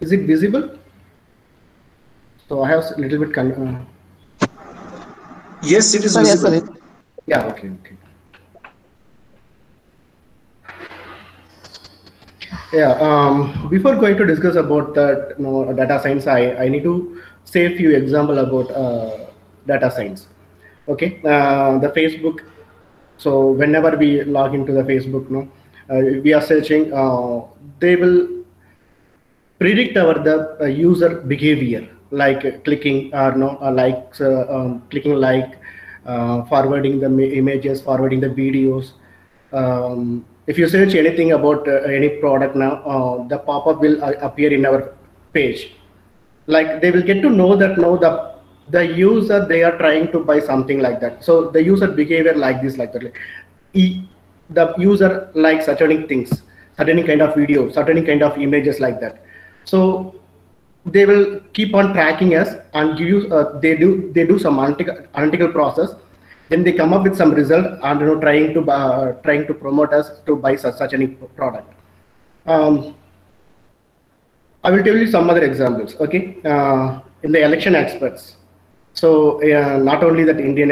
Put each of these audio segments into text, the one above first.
Is it visible? So I have a little bit. Yes, it is Sir, yes, visible. sir. Yeah. Okay. Okay. Yeah. Before going to discuss about that, data science, I need to say a few example about data science. Okay. The Facebook. So whenever we log into the Facebook, we are searching. They will predict our the user behavior, like clicking or no likes, clicking like, forwarding the images, forwarding the videos. If you search anything about any product now, the pop-up will appear in our page. Like they will get to know that now the user, they are trying to buy something like that. So the user behavior like this, like that. The user likes certain things, certain kind of video, certain kind of images like that. So they will keep on tracking us and give you. They do some analytical process. Then they come up with some result and trying to promote us to buy such any product. Um, I will tell you some other examples. Okay, in the election experts. So not only that Indian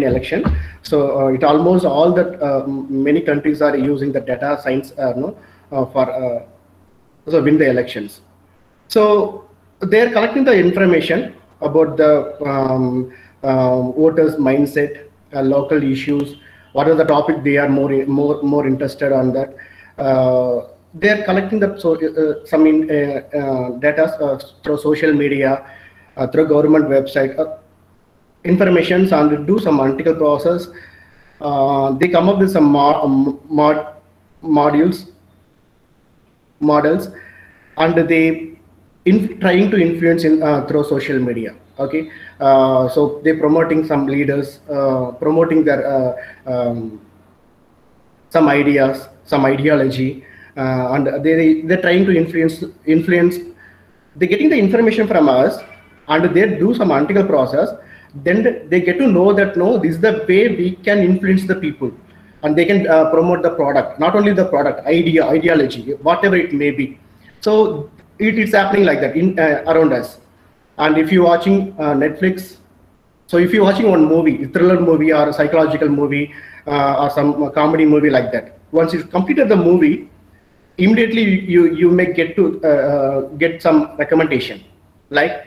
election. So it almost all that many countries are using the data science no for so win the elections. So they are collecting the information about the voters' mindset, local issues, what are the topic they are more interested on that. They are collecting the some data through social media, through government website, informations, and do some analytical process. They come up with some modules models, and they trying to influence in through social media. Okay, so they promoting some leaders, promoting their some ideas, some ideology, and they're trying to influence. They're getting the information from us, and they do some analytical process. Then they get to know that no, this is the way we can influence the people, and they can promote the product, not only the product, ideology, whatever it may be. So it is happening like that in around us. And if you're watching Netflix, so if you're watching one movie, a thriller movie or a psychological movie, or some comedy movie like that, once you've completed the movie, immediately you may get some recommendation, like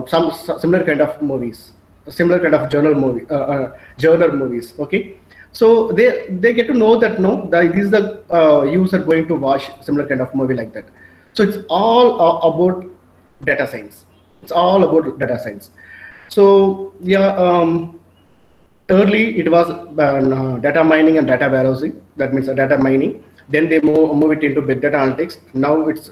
some similar kind of movies, similar kind of journal movies. Okay, so they get to know that no, this is the user going to watch similar kind of movie like that. So it's all about data science. It's all about data science. So yeah, early it was data mining and data warehousing. That means data mining. Then they move it into big data analytics. Now it's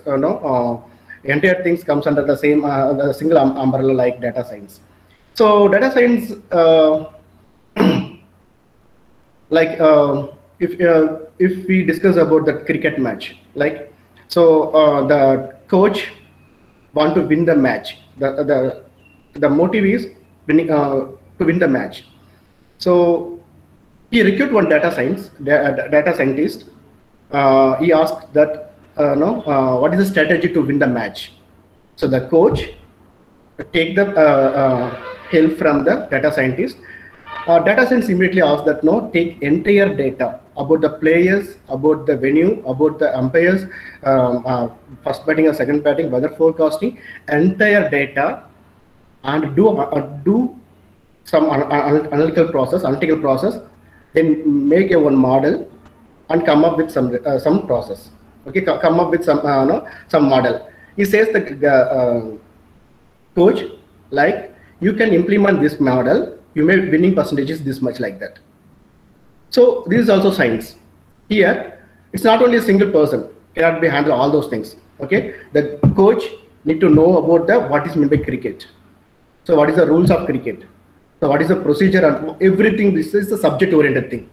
entire things comes under the same the single umbrella like data science. So data science, like if we discuss about the cricket match, like so the coach want to win the match. The motive is winning, to win the match. So he recruit one data scientist. He asked that no, what is the strategy to win the match? So the coach take the help from the data scientist. Data science immediately asks that no, take entire data about the players, about the venue, about the umpires, first batting or second batting, weather forecasting, entire data, and do some analytical process, then make a one model and come up with some process. Okay, come up with some no, some model. He says that the coach, like, you can implement this model, you may winning percentages this much, like that. So this is also science. Here, it's not only a single person cannot be handle all those things. Okay, the coach need to know about the what is meant by cricket. So what is the rules of cricket? So what is the procedure and everything? This is the subject-oriented thing.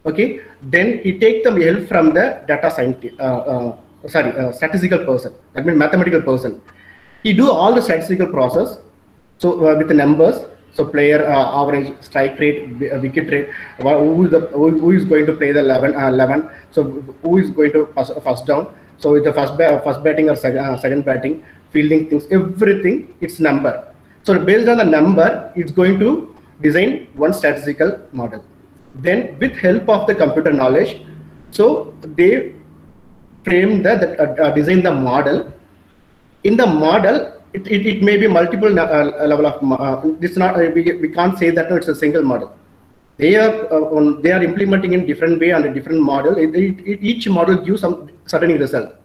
Okay, then he take the help from the data scientist, statistical person. That means mathematical person. He do all the statistical process. So with the numbers, so player average, strike rate, wicket rate, who is going to play the 11. So who is going to first down? So with the first batting or second batting, fielding things, everything, it's number. So based on the number, it's going to design one statistical model. Then with help of the computer knowledge, so they frame design the model. In the model, it may be multiple level of. It's not we can't say that no, it's a single model. They are implementing in different way and a different model. Each model gives some certain result.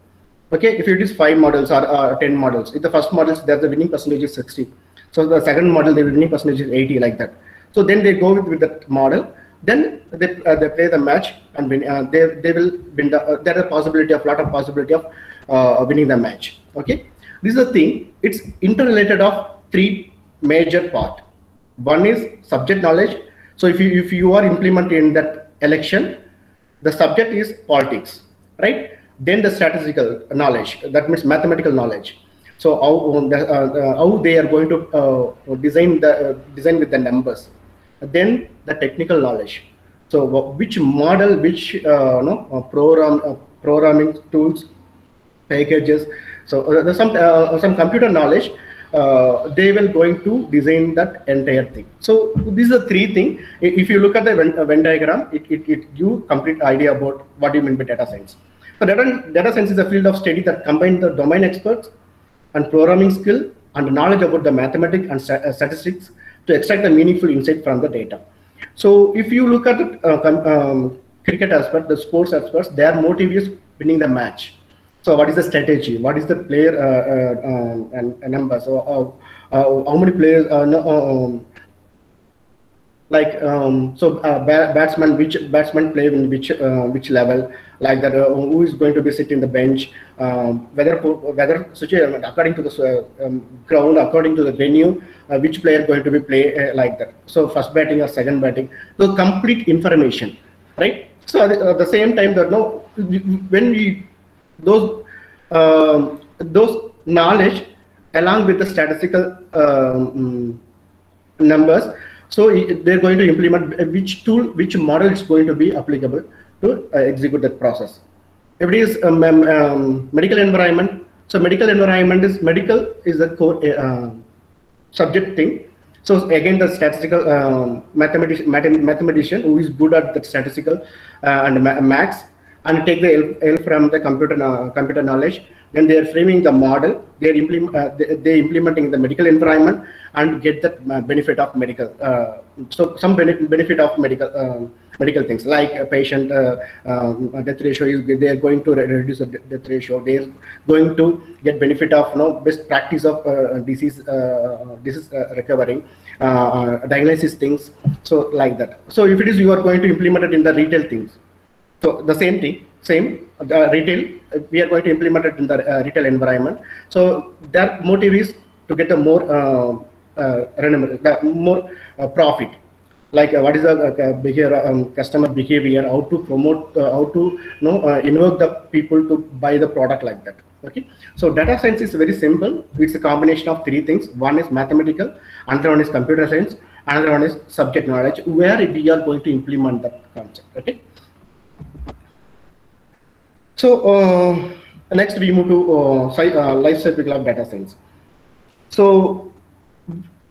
Okay, if it is 5 models or 10 models, if the first models there the winning percentage is 60. So the second model the winning percentage is 80, like that. So then they go with that model. Then they play the match and win. They will win. There is a possibility of lot of possibility of winning the match. Okay, this is the thing. It's interrelated of 3 major part. One is subject knowledge. So if you are implementing that election, the subject is politics, right? Then the statistical knowledge, that means mathematical knowledge. So how they are going to design with the numbers. Then the technical knowledge. So which model, which programming tools, packages. So there's some computer knowledge. They will going to design that entire thing. So these are 3 things. If you look at the Venn diagram, it gives complete idea about what you mean by data science. So data science is a field of study that combines the domain experts and programming skill and knowledge about the mathematics and statistics to extract the meaningful insight from the data. So if you look at the cricket aspect, the sports aspects, their motive is winning the match. So what is the strategy? What is the player and number? So how many players? Batsman, which batsman play in which level, like that. Who is going to be sitting in the bench? Whether situation according to the ground, according to the venue, which player going to be play like that. So first batting or second batting. So complete information, right? So at the same time, that when we those knowledge along with the statistical numbers, so they're going to implement which tool, which model is going to be applicable to execute that process. If it is medical environment, so medical environment is the core subject thing. So again, the statistical mathematician who is good at the statistical and maths, and take the help from the computer knowledge. Then they are framing the model. They are implementing the medical environment and get the benefit of medical. So some benefit of medical things like a patient death ratio is they are going to reduce the death ratio. They are going to get benefit of best practice of disease recovering, diagnosis things. So like that. So if it is you are going to implement it in the retail things. So the same thing, retail, we are going to implement it in the retail environment. So their motive is to get a more profit. Like what is the behavior, customer behavior, how to promote, how to invoke the people to buy the product, like that. Okay. So data science is very simple. It's a combination of 3 things. One is mathematical, another one is computer science, another one is subject knowledge, where we are going to implement that concept. Okay. So next we move to life cycle of data science. So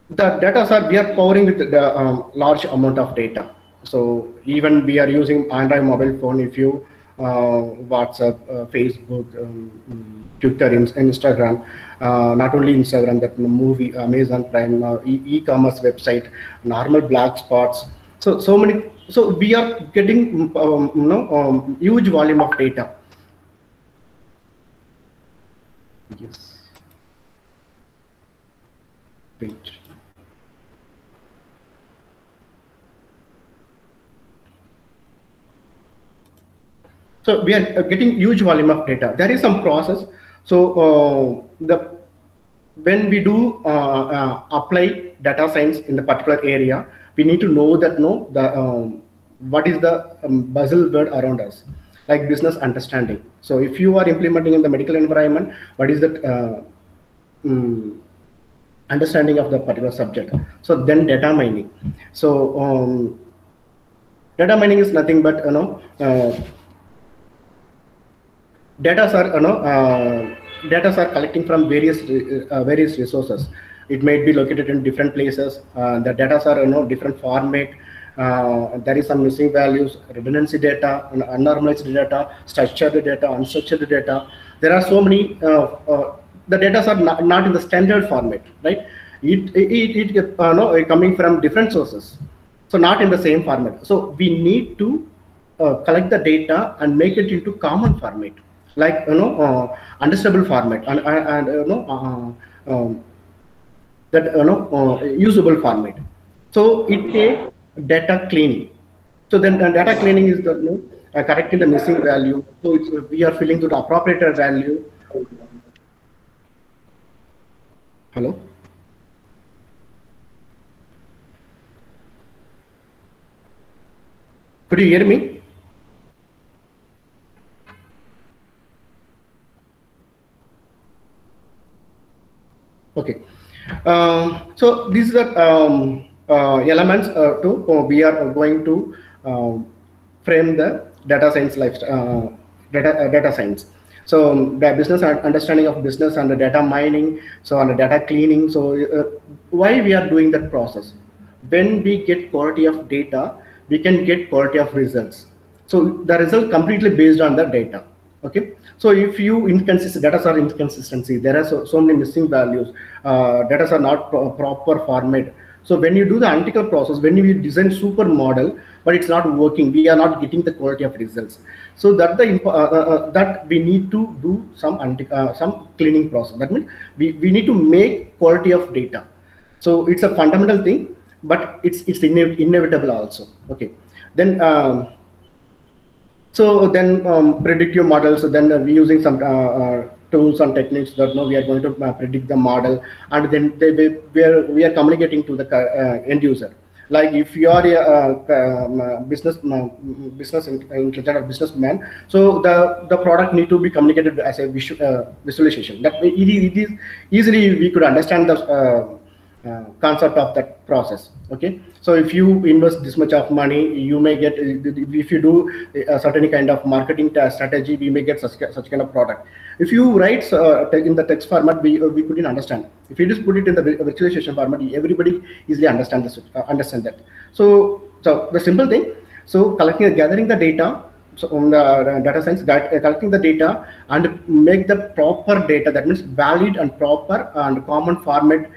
the data we are powering with the large amount of data. So even we are using Android mobile phone. If you WhatsApp, Facebook, Twitter, Instagram, not only Instagram, that movie, Amazon Prime, e-commerce website, normal black spots. So many. So we are getting huge volume of data. Yes. Wait. So we are getting huge volume of data. There is some process. So when we do apply data science in the particular area, we need to know that what is the buzzword around us, like business understanding. So if you are implementing in the medical environment, what is that understanding of the particular subject? So then data mining. So data mining is nothing but data are data are collecting from various resources. It might be located in different places. The data are different format. There is some missing values, redundancy data, unnormalized data, structured data, unstructured data. There are so many. The data are not in the standard format, right? It coming from different sources, so not in the same format. So we need to collect the data and make it into common format, like understandable format, and that usable format. So it takes data cleaning. So then data cleaning is the correcting the missing value. So we are filling to the appropriate value. Hello. Could you hear me? Okay. So these are elements we are going to frame the data science data science. So the business understanding of business and the data mining, so on the data cleaning. So why we are doing that process? When we get quality of data, we can get quality of results. So the result completely based on the data. Okay. So if you data are inconsistency, there are so many missing values. Data are not proper format. So when you do the analytical process, when you design super model, but it's not working, we are not getting the quality of results. So that that we need to do some cleaning process. That means we need to make quality of data. So it's a fundamental thing, but it's inevitable also. Okay. Then predictive models. So then we using some tools and techniques that we are going to predict the model, and then we are communicating to the end user. Like if you are a business intelligent or businessman, so the product need to be communicated as a visualization. That way it is easily we could understand the concept of that process. Okay, so if you invest this much of money, you may get, if you do a certain kind of marketing strategy, we may get such kind of product. If you write in the text format, we couldn't understand. If you just put it in the visualization format, everybody easily understand that. So the simple thing, so gathering the data. So on the data science, collecting the data and make the proper data, that means valid and proper and common format,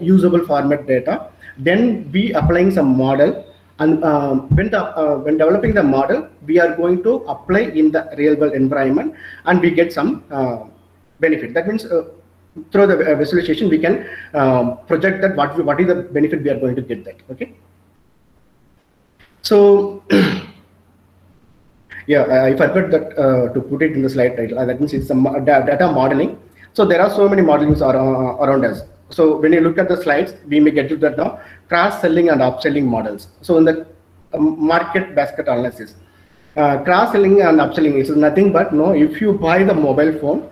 usable format data. Then we applying some model, and when developing the model, we are going to apply in the real world environment, and we get some benefit. That means through the visualization, we can project that what is the benefit we are going to get that. Okay. So yeah, I forgot that to put it in the slide title. That means it's some data modeling. So there are so many modelings around us. So when you look at the slides, we may get to that now, cross-selling and upselling models. So in the market basket analysis, cross-selling and upselling is nothing but if you buy the mobile phone,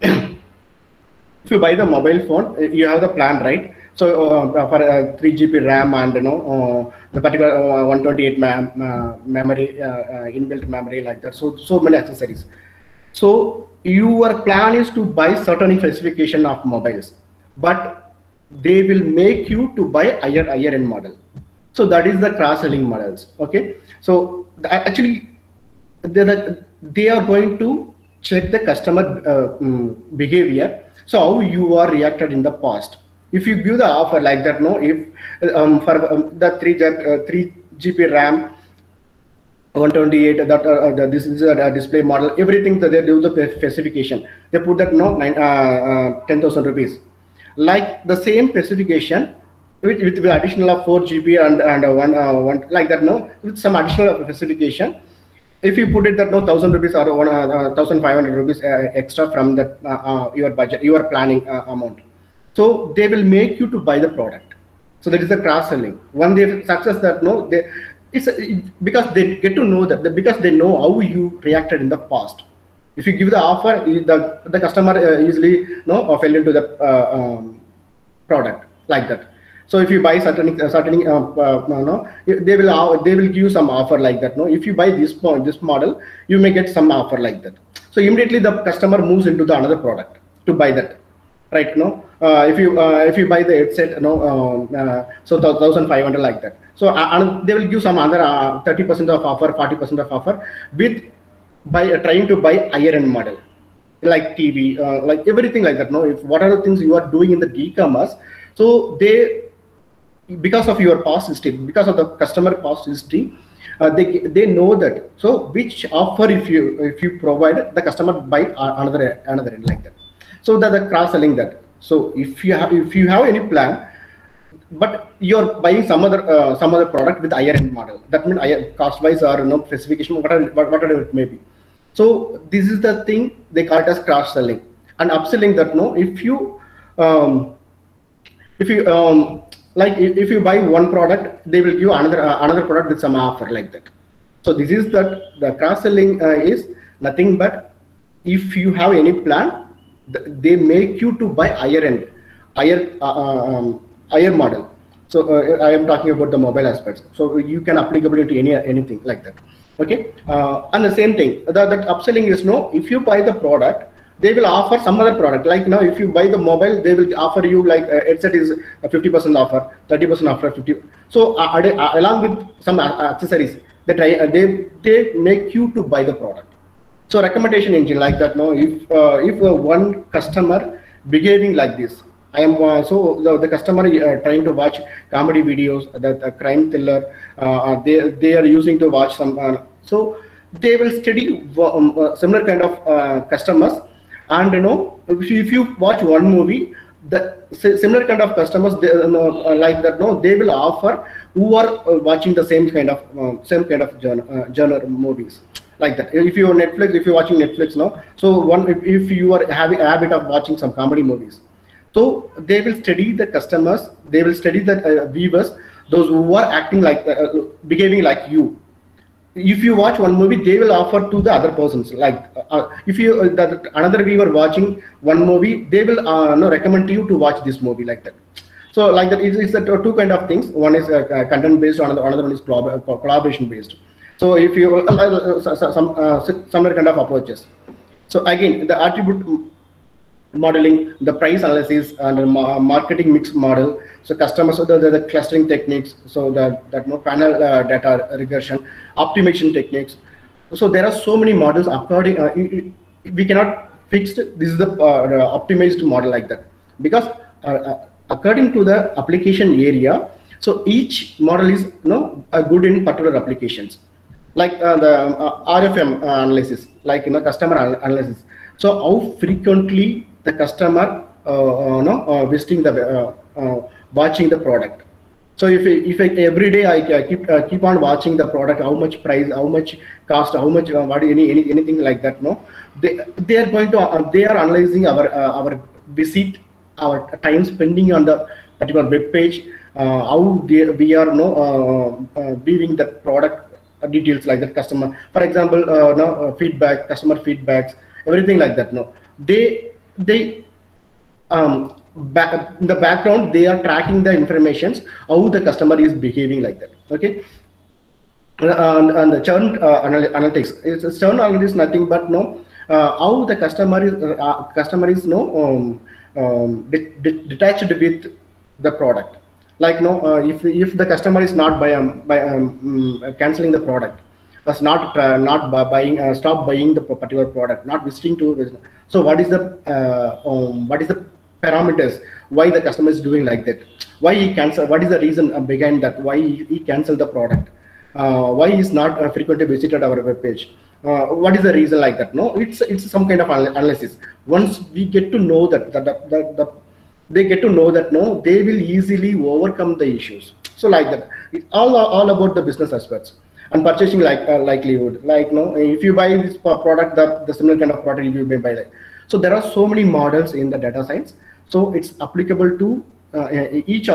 if you buy the mobile phone, you have the plan, right? So for 3 GB RAM and the particular 128 memory, inbuilt memory, like that. So many accessories. So your plan is to buy certain specification of mobiles, but they will make you to buy higher end model. So that is the cross-selling models. Okay. So actually they are going to check the customer behavior. So how you are reacted in the past. If you give the offer like that, if for the 3 GB RAM, 128, that this is a display model, everything that they do the specification, they put that 10,000 rupees. Like the same specification with additional of 4 GB and one like that, with some additional specification. If you put it that 1,000 rupees or 1,500 rupees extra from that your budget, your planning amount, so they will make you to buy the product. So that is the cross selling. When they success that because they get to know that, because they know how you reacted in the past. If you give the offer, the customer easily fell into the product like that. So if you buy certain they will give you some offer like that. If you buy this model, you may get some offer like that. So immediately the customer moves into the another product to buy that, right? If you buy the headset, so 1,500 like that. So they will give some other 30% of offer, 40% of offer with by trying to buy higher end model like TV, like everything like that. If what are the things you are doing in the e-commerce, so they, because of your past history, because of the customer past history, they know that. So which offer if you provide, the customer buy another end like that. So that the cross selling that. So if you have any plan, but you're buying some other product with higher end model, that means higher cost wise or specification, whatever it may be. So this is the thing they call it as cross selling and upselling. That if you buy one product, they will give another product with some offer like that. So this is that the cross selling is nothing but if you have any plan, they make you to buy higher model. So I am talking about the mobile aspects. So you can applicable to anything like that. Okay, and the same thing. That upselling is if you buy the product, they will offer some other product. Like now, if you buy the mobile, they will offer you like headset is a 50% offer, 30% offer, 50. So along with some accessories, they make you to buy the product. So recommendation engine like that. If one customer behaving like this, I am so the customer trying to watch comedy videos, the crime thriller, they are using to watch some. So they will study similar kind of customers, and if you watch one movie, the similar kind of customers like that. They will offer who are watching the same kind of genre movies. Like that. If you're watching Netflix so if you are having a habit of watching some comedy movies, so they will study the customers, they will study the viewers, those who are acting like behaving like you. If you watch one movie, they will offer to the other persons. Like if you another viewer watching one movie, they will recommend to you to watch this movie like that. So like that, it's two kind of things. One is content based, another one is collaboration based. So if you some kind of approaches. So again, the attribute modeling, the price analysis, and the marketing mix model. So customers, so the clustering techniques. So that panel data regression, optimization techniques. So there are so many models. According we cannot fix this is the optimized model like that, because according to the application area. So each model is good in particular applications. Like the RFM analysis, like customer analysis. So how frequently the customer visiting the watching the product. So if every day I keep on watching the product, how much price, how much cost, how much anything like that. They are going to they are analyzing our visit, our time spending on the particular web page, how we are viewing the product. Details like that, customer, for example, feedback, customer feedbacks, everything like that. They in the background, they are tracking the informations how the customer is behaving like that. Okay, and the churn analytics. Churn analytics nothing but how the customer is detached with the product. Like if the customer is not canceling the product, was not buying, stop buying the particular product, not visiting to. So what is the parameters why the customer is doing like that? Why he cancel? What is the reason behind that? Why he canceled the product? Why he is not frequently visited our web page? What is the reason like that? It's some kind of analysis. Once we get to know that they get to know that they will easily overcome the issues. So like that, it's all about the business aspects and purchasing likelihood. Like if you buy this product, the similar kind of product you may buy that. So there are so many models in the data science. So it's applicable to each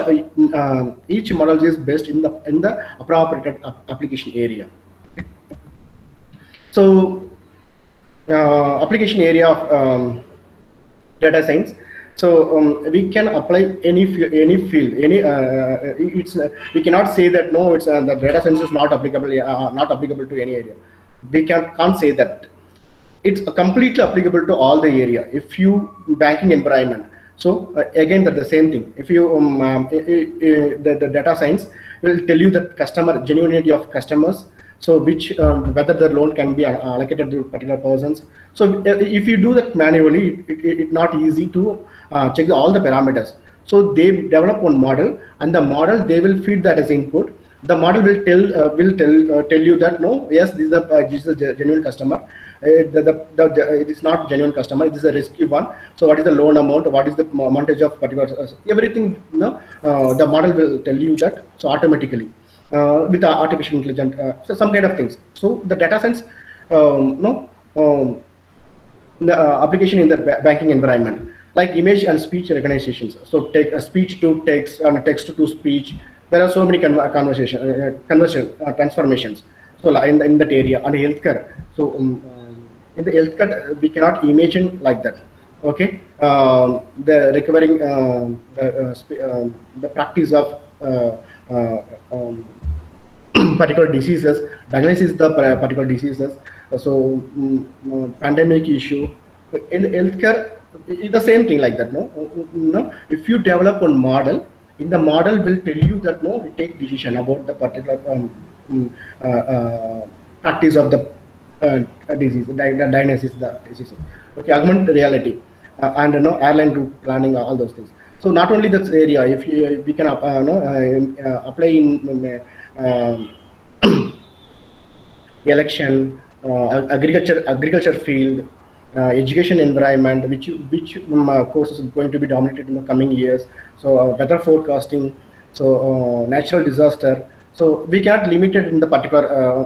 model is based in the appropriate application area. So application area of data science. So we can apply any field, we cannot say that it's the data science is not applicable to any area. We can't say that. it's completely applicable to all the area. If you banking environment, so again that the same thing. If you the data science will tell you the customer genuinity of customers, so which whether the loan can be allocated to particular persons. So if you do that manually, it's not easy to check all the parameters. So they develop one model, and the model they will feed that as input. The model will tell you that no, yes, this is a genuine customer. It is not genuine customer. It is a risky one. So what is the loan amount? What is the montage of particular everything? The model will tell you that. So automatically with artificial intelligence, so some kind of things. So the data science, no. The application in the banking environment, like image and speech recognitions. So take a speech to text and text to speech. There are so many transformations. So in that area, and healthcare. So in the healthcare, we cannot imagine like that. Okay, the recovering the practice of particular diseases, diagnosis the particular diseases. So pandemic issue in healthcare, it's the same thing like that. No, if you develop one model, in the model will tell you that no, we take decision about the particular practice of the disease, diagnosis the disease. Okay, augmented reality and airline route planning, all those things. So not only that area, if we can apply in election, agriculture field, education environment, which courses is going to be dominated in the coming years. So weather forecasting, so natural disaster. So we cannot limit it in the particular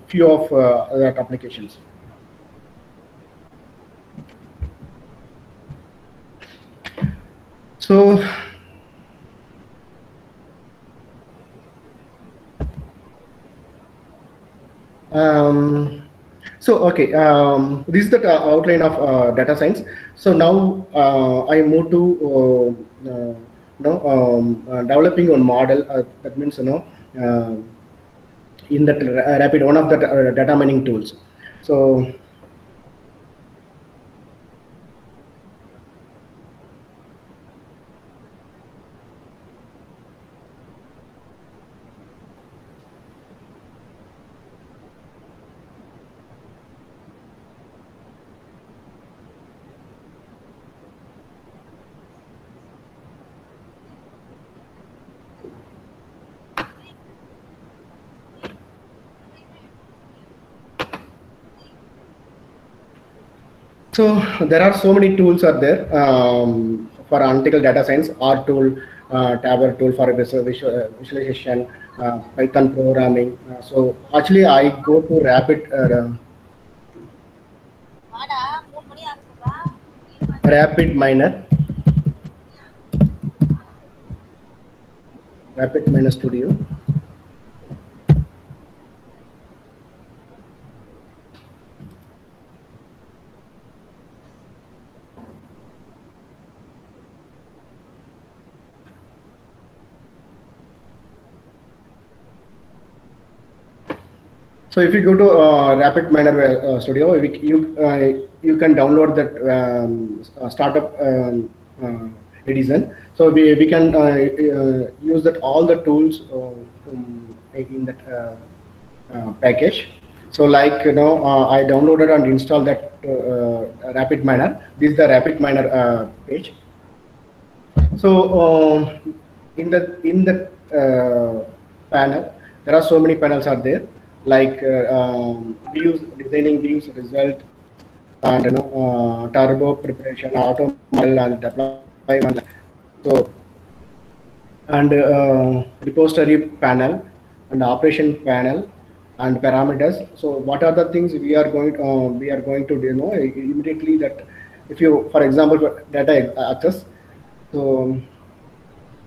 few of that applications. So okay, this is the outline of data science. So now I move to developing one model. That means in that rapid, one of the data mining tools. So So there are so many tools are there for analytical data science. R tool, Tableau tool for visualization, Python programming. So actually, I go to Rapid Miner Studio. So if you go to Rapid Miner Studio, you can download that startup edition. So we can use that all the tools in that package. So like I downloaded and installed that Rapid Miner. This is the Rapid Miner page. So in the panel, there are so many panels are there, like views, designing views, result, and turbo preparation, auto model, and deployment. So and repository panel and operation panel and parameters. So what are the things we are going to do immediately? That if you, for example, data access, so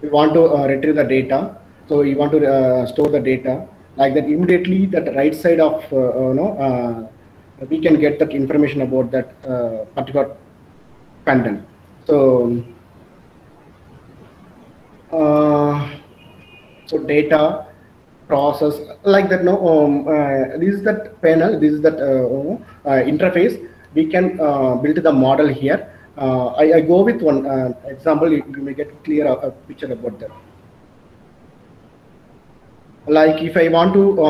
we want to retrieve the data, so you want to store the data, like that immediately that right side of we can get that information about that particular content. So so data process, like that. This is that panel, this is that interface. we can build the model here. I go with one example. You may get clear a picture about that. Like if I want to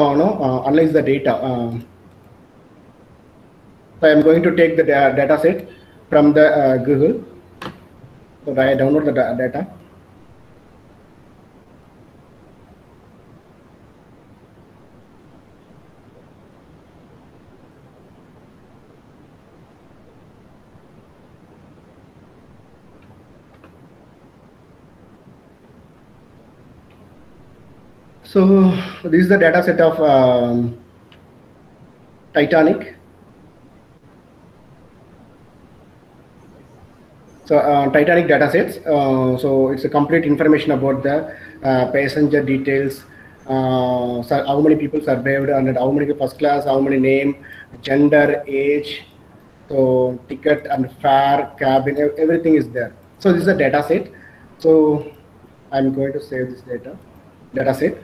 analyze the data, so I am going to take the data set from the Google. So I download the data. So this is the data set of Titanic. So Titanic datasets. So it's a complete information about the passenger details, so how many people survived, and how many first class, how many name, gender, age, so ticket and fare, cabin, everything is there. So this is a data set. So I'm going to save this data set.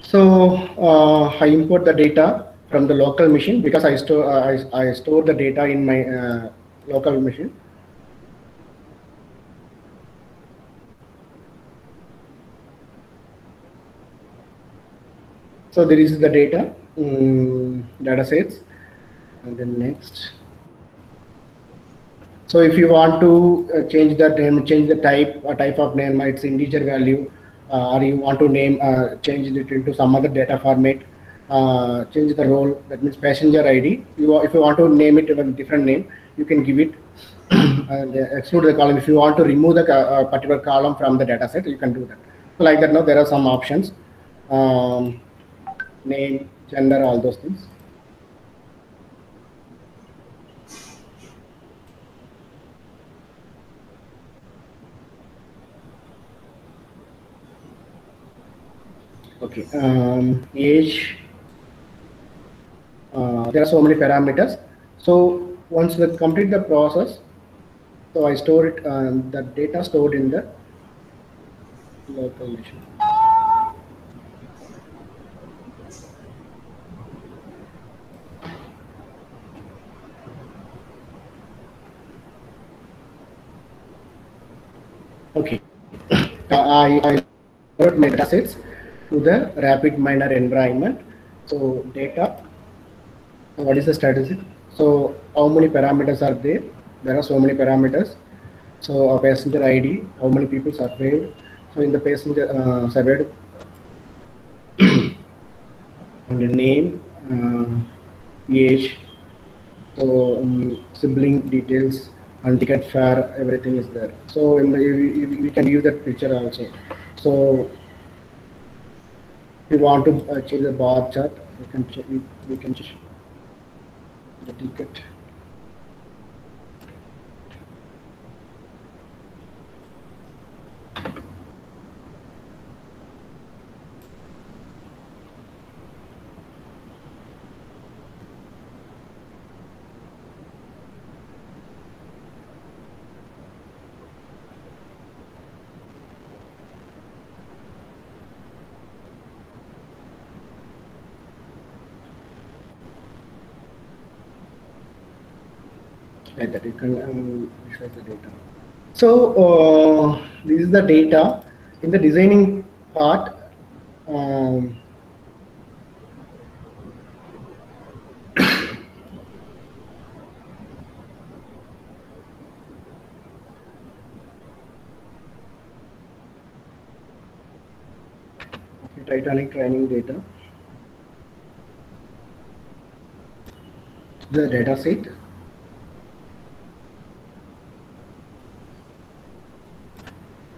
So I import the data from the local machine because I store the data in my local machine. So there is the data data sets, and then next. So if you want to change the name, change the type of name, it's integer value, or you want to name change it into some other data format, change the role, that means passenger ID. If you want to name it with a different name, you can give it and exclude the column. If you want to remove the particular column from the data set, you can do that. So like that, now there are some options, name, gender, all those things. Okay, age. There are so many parameters. So once we complete the process, so I store it, the data stored in the local machine. Okay, I stored my data sets to the RapidMiner environment. So data, what is the statistic? So how many parameters are there? There are so many parameters. So a passenger ID, how many people surveyed? So in the passenger surveyed, and the name, age, so sibling details, and ticket fare, everything is there. So we can use that picture also. So if you want to change the bar chart, we can change the ticket. Like that, you can visualize the data. So this is the data. In the designing part, Titanic training data, the data set.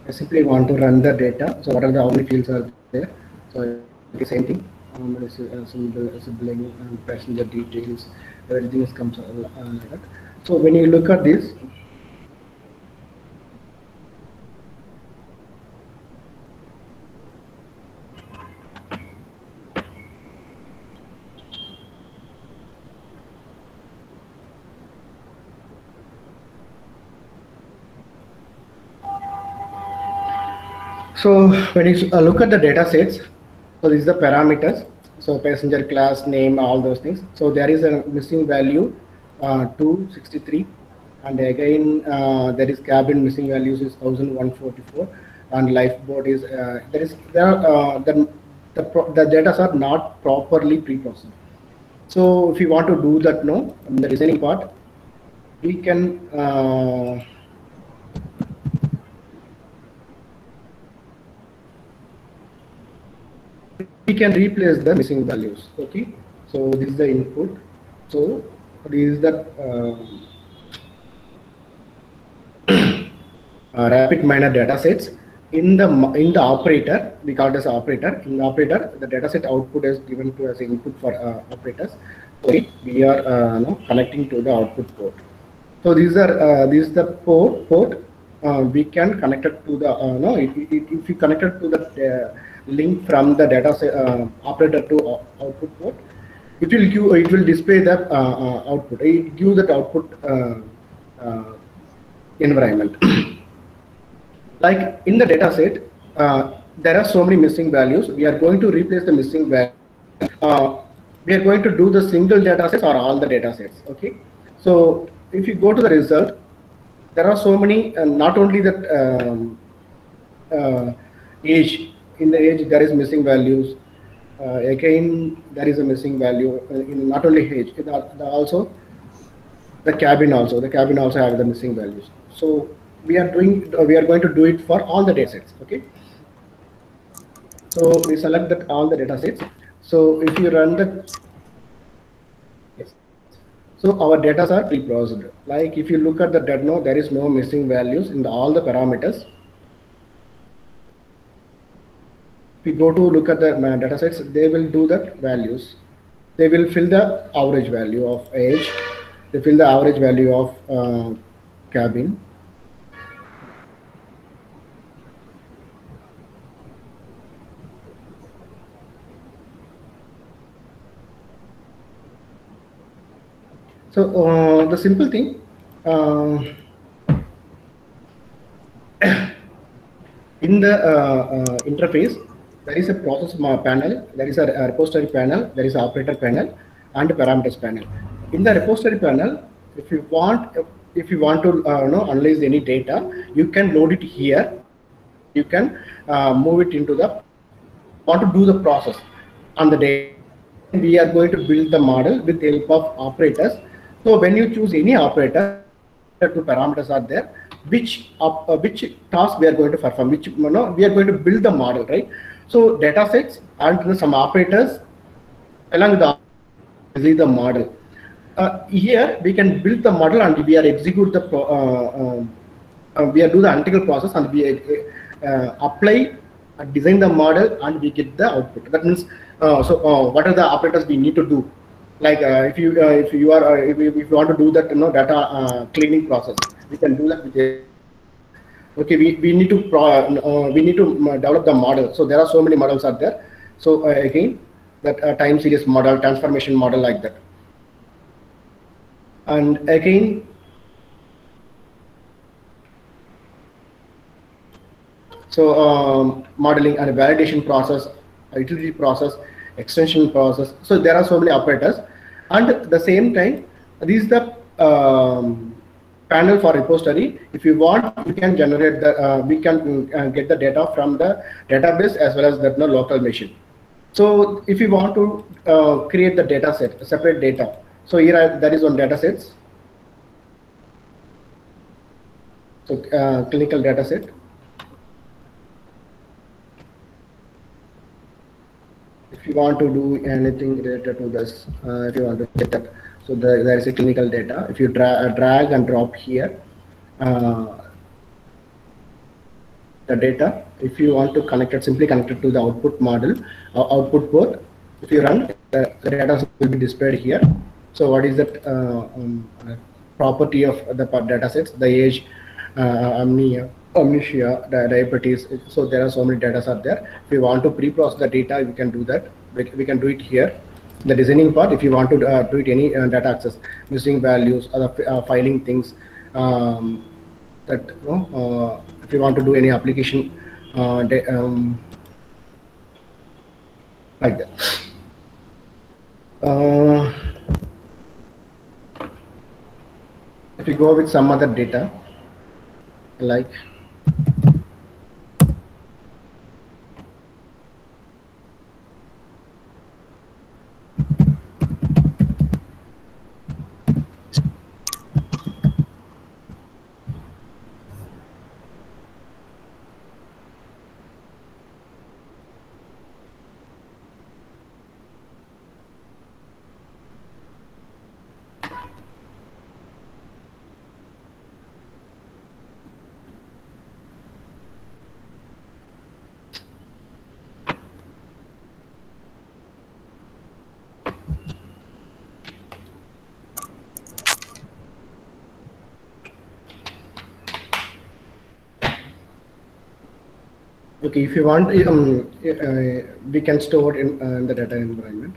I simply want to run the data. So what are the how many fields are there? So the same thing. Sibling, passenger details, everything is comes like that. So when you look at this, So when you look at the data sets, so these are the parameters. So passenger class, name, all those things. So there is a missing value 263, and again there is cabin missing values is 1144, and lifeboat is the data are not properly pre-processed. So if you want to do that, no, in the designing part, we can replace the missing values. Okay, so this is the input. So this is the rapid miner data sets. In the operator, we call it as operator. In the operator, the data set output is given to as input for operators. So we are connecting to the output port. So these are this is the port. We can connect it to the if you connect it to the link from the data set, operator to output port, it will display the output. It gives that output environment. Like in the data set, there are so many missing values. We are going to replace the missing value. We are going to do the single data sets or all the data sets. Okay. So if you go to the result, there are so many. Not only that age. In the age, there is missing values. Again, there is a missing value in not only age, also the cabin also. The cabin also have the missing values. So we are going to do it for all the data sets. Okay. So we select that all the data sets. So if you run the so our data are pre-processed. Like if you look at the data, there is no missing values in all the parameters. If we go to look at the data sets, they will do the values. They will fill the average value of age. They fill the average value of cabin. So the simple thing, in the interface, there is a process panel, there is a repository panel, there is an operator panel, and a parameters panel. In the repository panel, if you want to analyze any data, you can load it here. You can move it into the to do the process on the data. We are going to build the model with the help of operators. So when you choose any operator, two parameters are there. Which task we are going to perform? We are going to build the model, right? So data sets and some operators along with the model. Here we can build the model and we are execute the we are do the analytical process and we apply design the model and we get the output. That means what are the operators we need to do? Like if you want to do that data cleaning process, we can do that with okay. We need to develop the model. So there are so many models out there. So again, that time series model, transformation model, like that. And again, so modeling and validation process, utility process, extension process. So there are so many operators, and at the same time, this is the panel for repository. If you want, we can generate the we can get the data from the database as well as the local machine. So if you want to create the data set, separate data. So here there is one data sets. So clinical data set. If you want to do anything related to this, if you want to get that, so there is a clinical data. If you drag and drop here, the data. If you want to connect it, simply connect it to the output model, output port. If you run, the data will be displayed here. So what is that property of the data sets? The age, amnesia, diabetes. So there are so many data are there. If you want to pre-process the data, we can do that. We can do it here. The designing part, if you want to do it any data access, missing values, other filing things, that if you want to do any application like that. If you go with some other data, like okay, if you want, we can store in the data environment.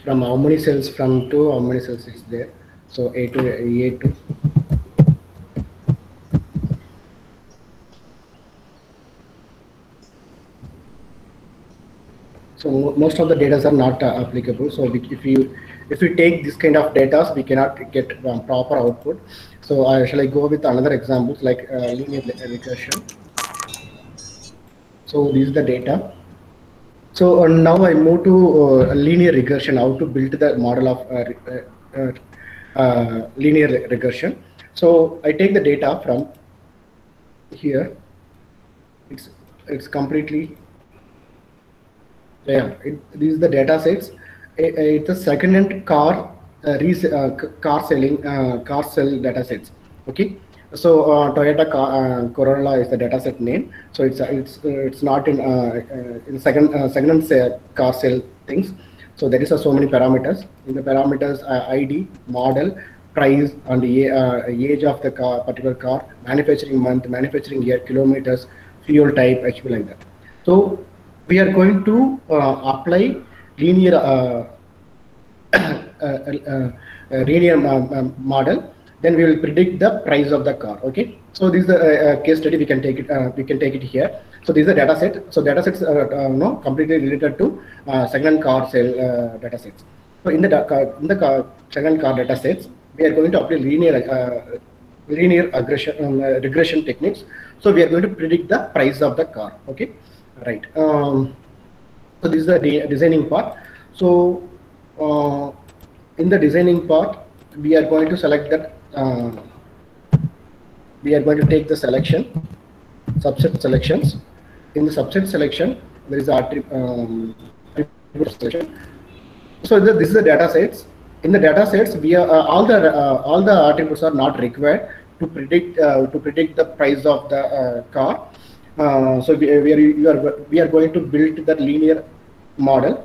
From how many cells from to how many cells is there? So A to A2. So most of the data are not applicable. So if you take this kind of data, we cannot get proper output. So shall I go with another examples like linear regression? So this is the data. So now I move to linear regression, how to build the model of linear regression. So I take the data from here. It's completely, yeah. These are the data sets. It's a second-hand car car sell data sets. Okay. So Toyota Corolla is the dataset name. So it's not in second-hand car sale things. So there is so many parameters. In the parameters, ID, model, price, and the age of the car, particular car, manufacturing month, manufacturing year, kilometers, fuel type, HP like that. So we are going to apply linear linear model. Then we will predict the price of the car. Okay, so this is the case study. We can take it here. So this is the data set. So data sets are no completely related to second car sale data sets. So in the second car data sets, we are going to apply linear regression techniques. So we are going to predict the price of the car. Okay, right. So this is the designing part. So in the designing part, we are going to select that. We are going to take the subset selections. In the subset selection, there is attribute selection. So this is the data sets. In the data sets, we are all the attributes are not required to predict the price of the car. So we are going to build the linear model,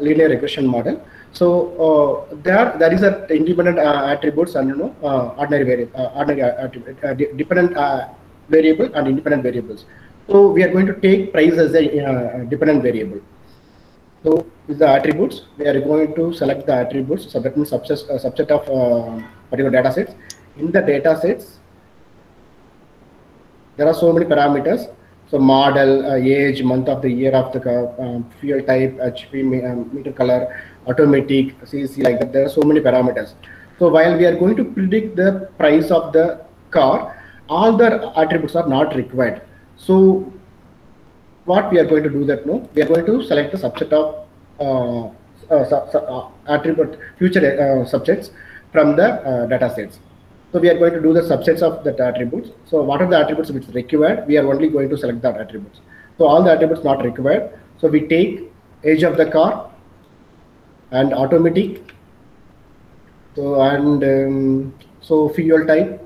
linear regression model. So there is a independent attributes and ordinary variable, dependent variable and independent variables. So we are going to take price as a dependent variable. So with the attributes, we are going to select the attributes, so that means subset of particular data sets. In the data sets, there are so many parameters. So model, age, month of the year of the car, fuel type, HP, meter color, automatic, CC, like that. There are so many parameters. So while we are going to predict the price of the car, all the attributes are not required. So what we are going to do that, no, we are going to select the subset of attribute future subjects from the data sets. So we are going to do the subsets of the attributes. So what are the attributes which is required? We are only going to select the attributes. So all the attributes not required. So we take age of the car and automatic. So and so fuel type.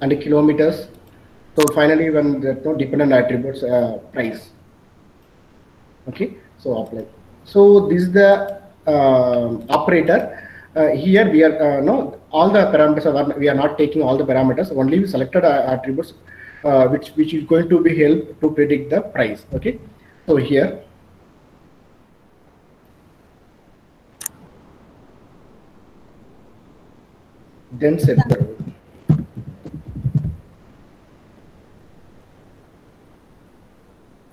And the kilometers. So finally, when the dependent attributes price. Okay, so apply. So this is the operator. Here we are no all the parameters are we are not taking all the parameters. Only we selected attributes which is going to be help to predict the price. Okay, so here. Then set the role.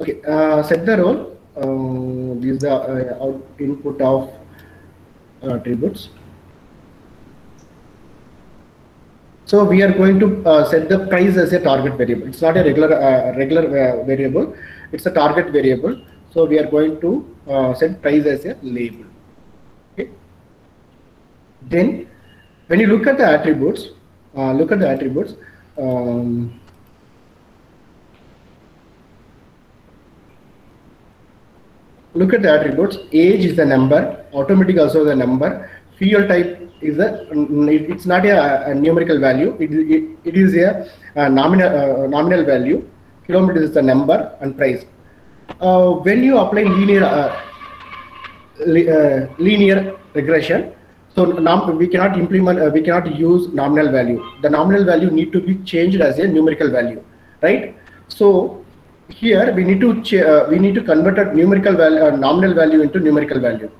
Okay, set the role. This is the input of attributes. So we are going to set the price as a target variable. It's not a regular variable. It's a target variable. So we are going to set price as a label. Okay. Then when you look at the attributes, look at the attributes. Age is the number, automatic also the number, fuel type is it's not a numerical value, it is a nominal value, kilometers is the number, and price. When you apply linear regression, so now we cannot implement, we cannot use nominal value. The nominal value need to be changed as a numerical value, right? So here we need to convert a numerical value, nominal value into numerical value.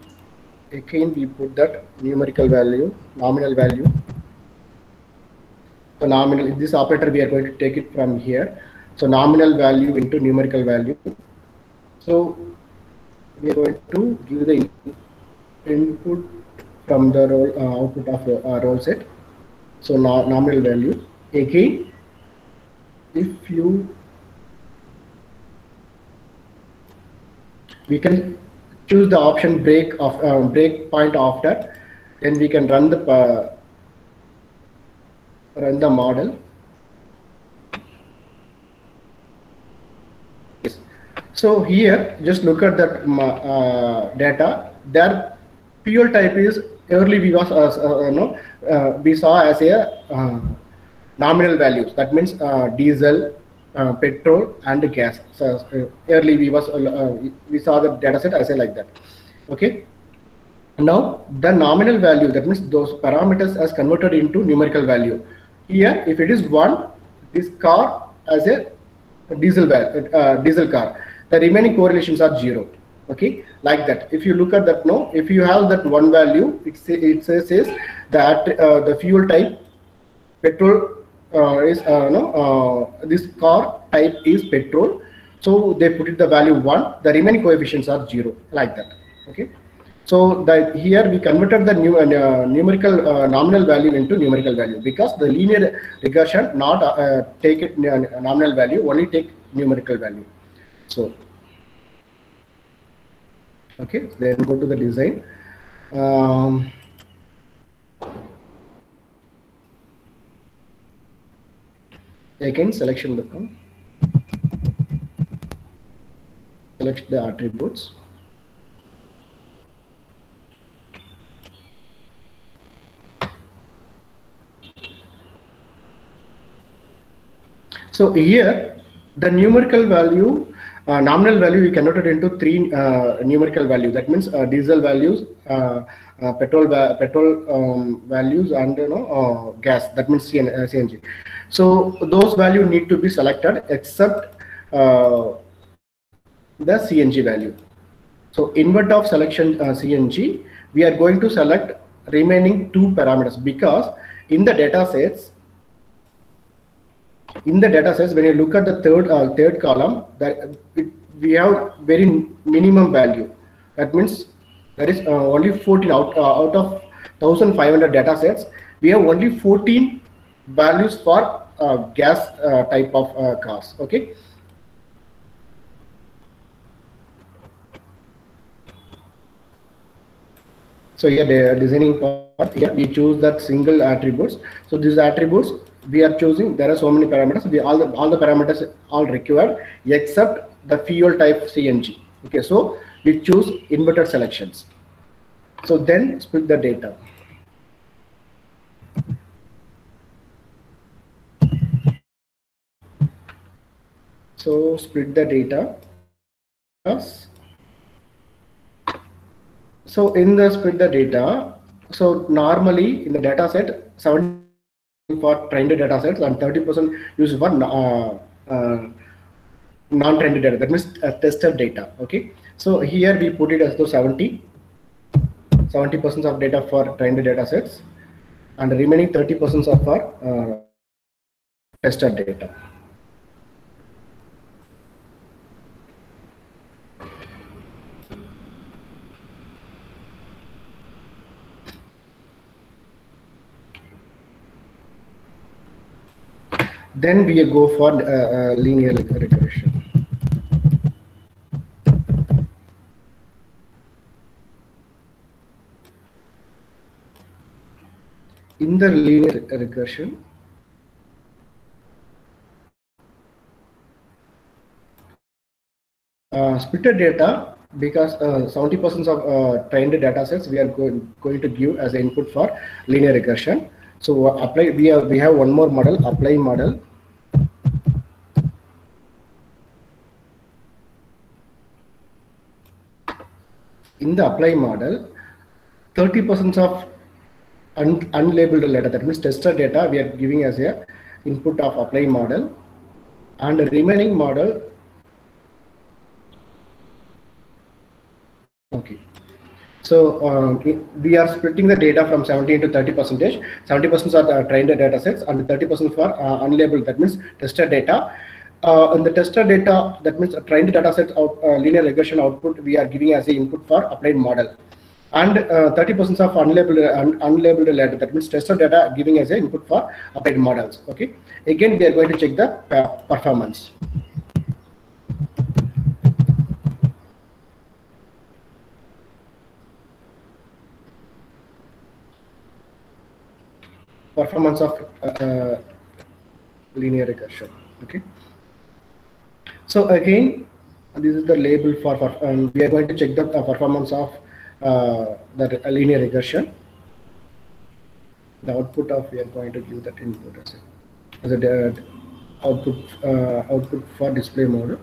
Again, we put that numerical value, nominal value. So nominal, this operator we are going to take it from here. So nominal value into numerical value. So we are going to give the input from the role, output of role set. So nominal value. Again, if you we can choose the option break point after, then we can run the model. Yes. So here, just look at that data. Their fuel type is early we was we saw as a nominal values. That means diesel, petrol, and gas. So early we saw the data set as a like that. Okay. Now the nominal value, that means those parameters as converted into numerical value. Here, if it is 1, this car as a diesel car. The remaining correlations are 0. Okay, like that. If you look at that, no, if you have that one value, it says that the fuel type petrol is this car type is petrol, so they put it the value 1. The remaining coefficients are 0, like that. Okay, so that here we converted the numerical nominal value into numerical value, because the linear regression not take it nominal value, only take numerical value. So okay, then go to the design. Again, selection button. Select the attributes. So here, the numerical value, nominal value, we converted into 3 numerical values. That means diesel values, petrol values, and gas. That means CNG. So those values need to be selected except the CNG value. So invert of selection CNG, we are going to select remaining 2 parameters, because in the data sets, when you look at the third column, that we have very minimum value. That means there is only 14 out of 1,500 data sets. We have only 14 values for gas type of cars. Okay, So here the designing part, here we choose that single attributes. So these attributes we are choosing, there are so many parameters. All the parameters all required except the fuel type CNG. Okay, so we choose inverted selections. So then split the data. So split the data. So in the split the data, so normally in the data set, 70 for trained data sets and 30% used for non-trained data, that means tested data. Okay, so here we put it as though 70% of data for trained data sets and the remaining 30% of for tested data. Then we go for linear regression. In the linear regression, splitted data, because 70% of trained data sets we are going to give as an input for linear regression. So apply, we have one more model, apply model. In the apply model, 30% of unlabeled data, that means tested data, we are giving as a input of apply model, and the remaining model. Okay, so we are splitting the data from 70 to 30%. 70% are the trained data sets and 30% for unlabeled, that means tested data. In the tested data, that means trained data set of linear regression output, we are giving as a input for applied model, and 30% of unlabeled data, that means tested data, giving as a input for applied models. Okay, again we are going to check the performance. Performance of linear regression. Okay, so again this is the label for we are going to check the performance of the linear regression. The output of, we are going to give that input as a output for display model.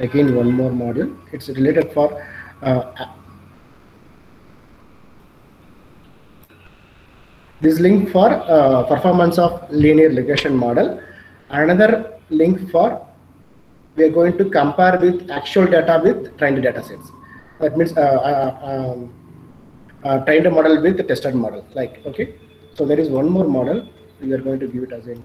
Again one more module, it's related for this link for performance of linear regression model. Another link for, we are going to compare with actual data with trained data sets. That means trained model with the tested model. Like, okay, so there is one more model, we are going to give it as in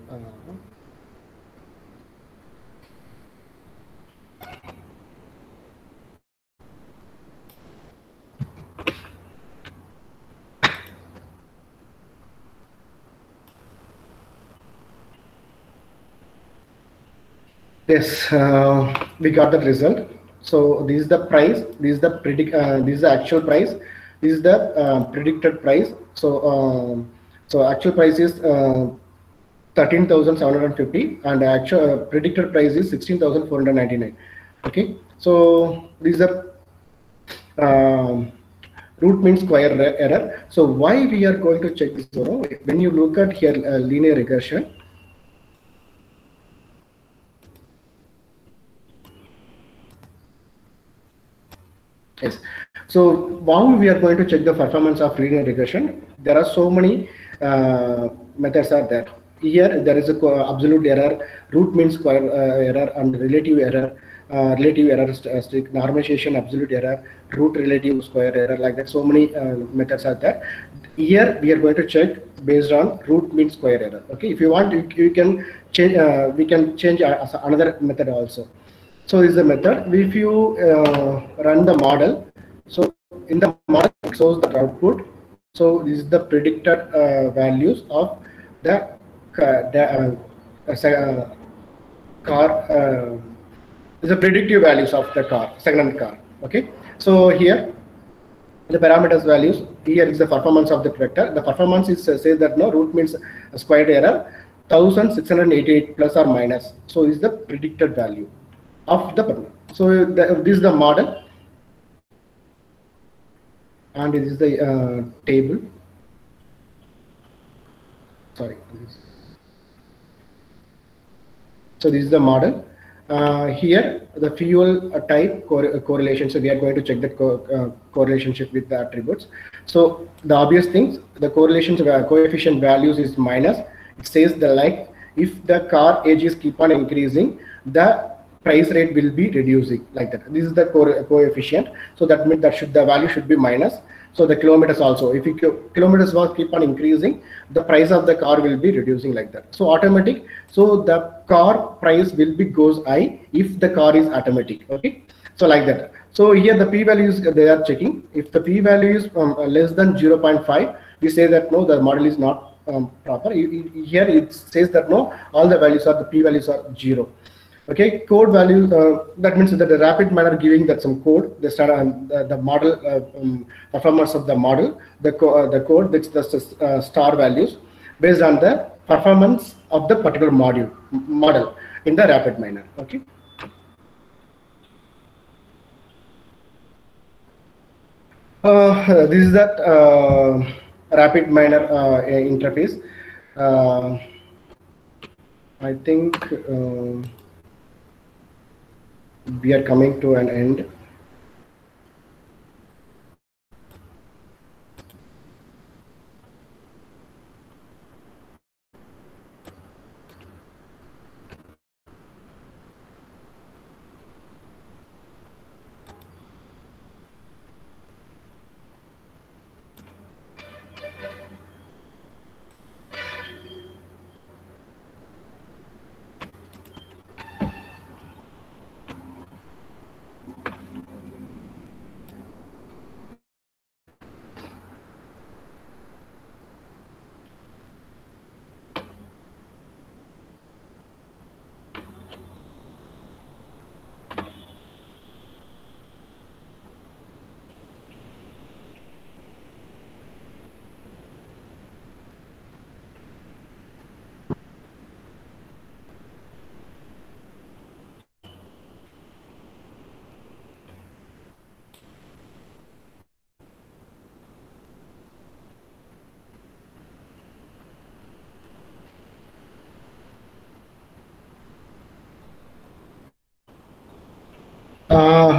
yes, we got the result. So this is the price, this is the this is the actual price, this is the predicted price. So so actual price is 13,750 and actual predicted price is 16,499. Okay, so this is the root mean square error. So why we are going to check this? When you look at here linear regression, yes. So while we are going to check the performance of linear regression, there are so many methods are there. Here there is a absolute error, root mean square error, and relative error, normalization, absolute error, root relative square error, like that. So many methods are there. Here we are going to check based on root mean square error. Okay, if you want, you can change. We can change another method also. So this is the method. If you run the model, so in the model it shows the output. So this is the predicted values of the car. Is the predictive values of the car, second-hand car. Okay. So here the parameters values here is the performance of the vector. The performance is says that no root means squared error 1688 plus or minus. So is the predicted value of the. So this is the model, and this is the table. Sorry. So this is the model. Here the fuel type correlation. So we are going to check the correlationship with the attributes. So the obvious things, the correlations coefficient values is minus. It says the like if the car ages keep on increasing, the price rate will be reducing, like that. This is the coefficient. So that means that the value should be minus. So the kilometers also, if kilometers was keep on increasing, the price of the car will be reducing, like that. So automatic. So the car price will be goes high if the car is automatic. Okay. So like that. So here the p values they are checking. If the p value is less than 0.5, we say that no, the model is not proper. Here it says that no, all the values are the p values are 0. Okay, code values, that means that the rapid miner giving that some code, the the model performance of the model, the code that's the star values based on the performance of the particular model in the rapid miner. Okay. This is that rapid miner interface. I think we are coming to an end.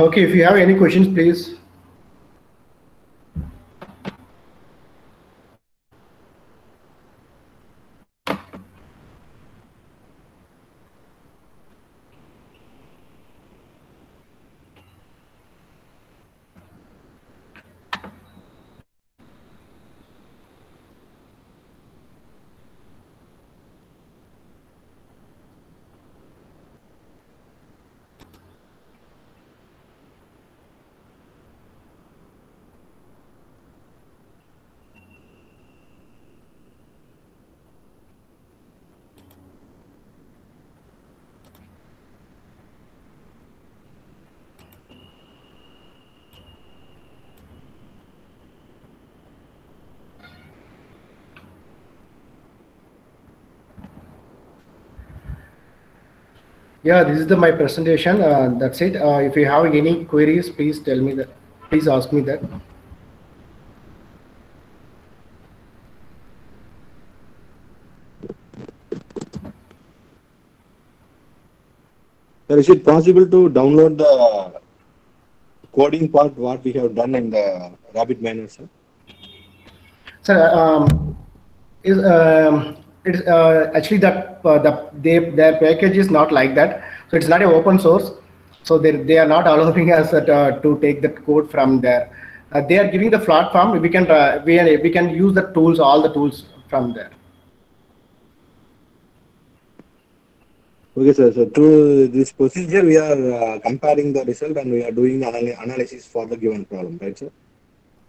Okay, if you have any questions, please. Yeah, this is my presentation. That's it. If you have any queries, please tell me that. Please ask me that. Sir, is it possible to download the coding part what we have done in the Rapid Miner, sir? Sir, it's actually that their package is not like that. So it's not an open source. So they are not allowing us to take that code from there. They are giving the platform. We can use the tools, all the tools from there. Okay, sir. So through this procedure, we are comparing the result and we are doing analysis for the given problem, right, sir?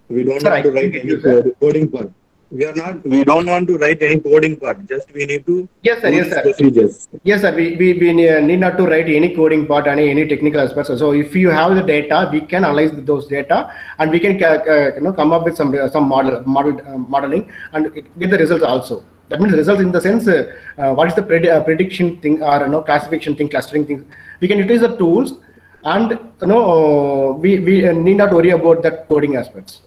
We don't have to write any coding part. We don't want to write any coding part. Just we need to Yes, sir. do Yes, these sir. procedures. Yes, sir. We need not to write any coding part, any technical aspects. So if you have the data, we can analyze those data, and we can come up with some modeling and get the results also. That means results in the sense what is the prediction thing, or classification thing, clustering thing. We can utilize the tools, and we need not worry about the coding aspects.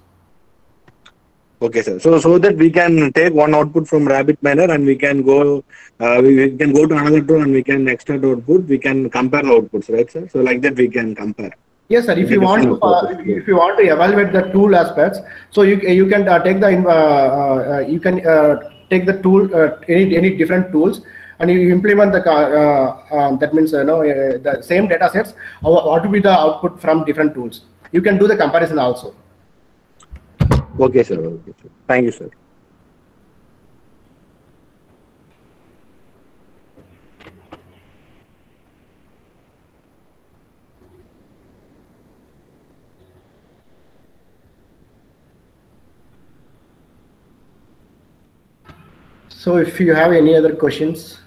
Okay, sir. So that we can take one output from RabbitMiner and we can go we can go to another tool and we can extract output. We can compare the outputs, right, sir? So like that we can compare. Yes, sir. With the different process. If you want to evaluate the tool aspects, so you can take the you can take the tool any different tools, and you implement the that means the same data sets. What will be the output from different tools? You can do the comparison also. Okay, sir. Okay, sir. Thank you, sir. So if you have any other questions.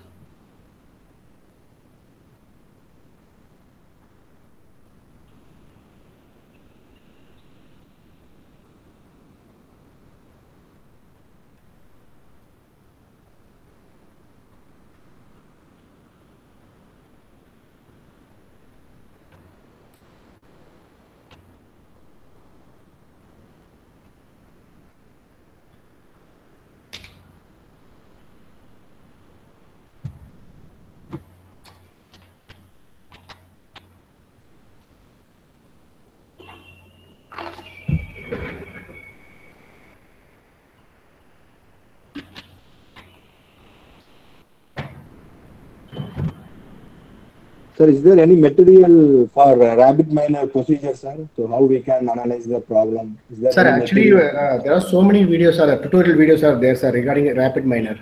Sir, is there any material for RabbitMiner procedure, sir? So how we can analyze the problem? Is there Sir, any actually, material? there are so many videos, tutorial videos are there, sir, regarding RabbitMiner.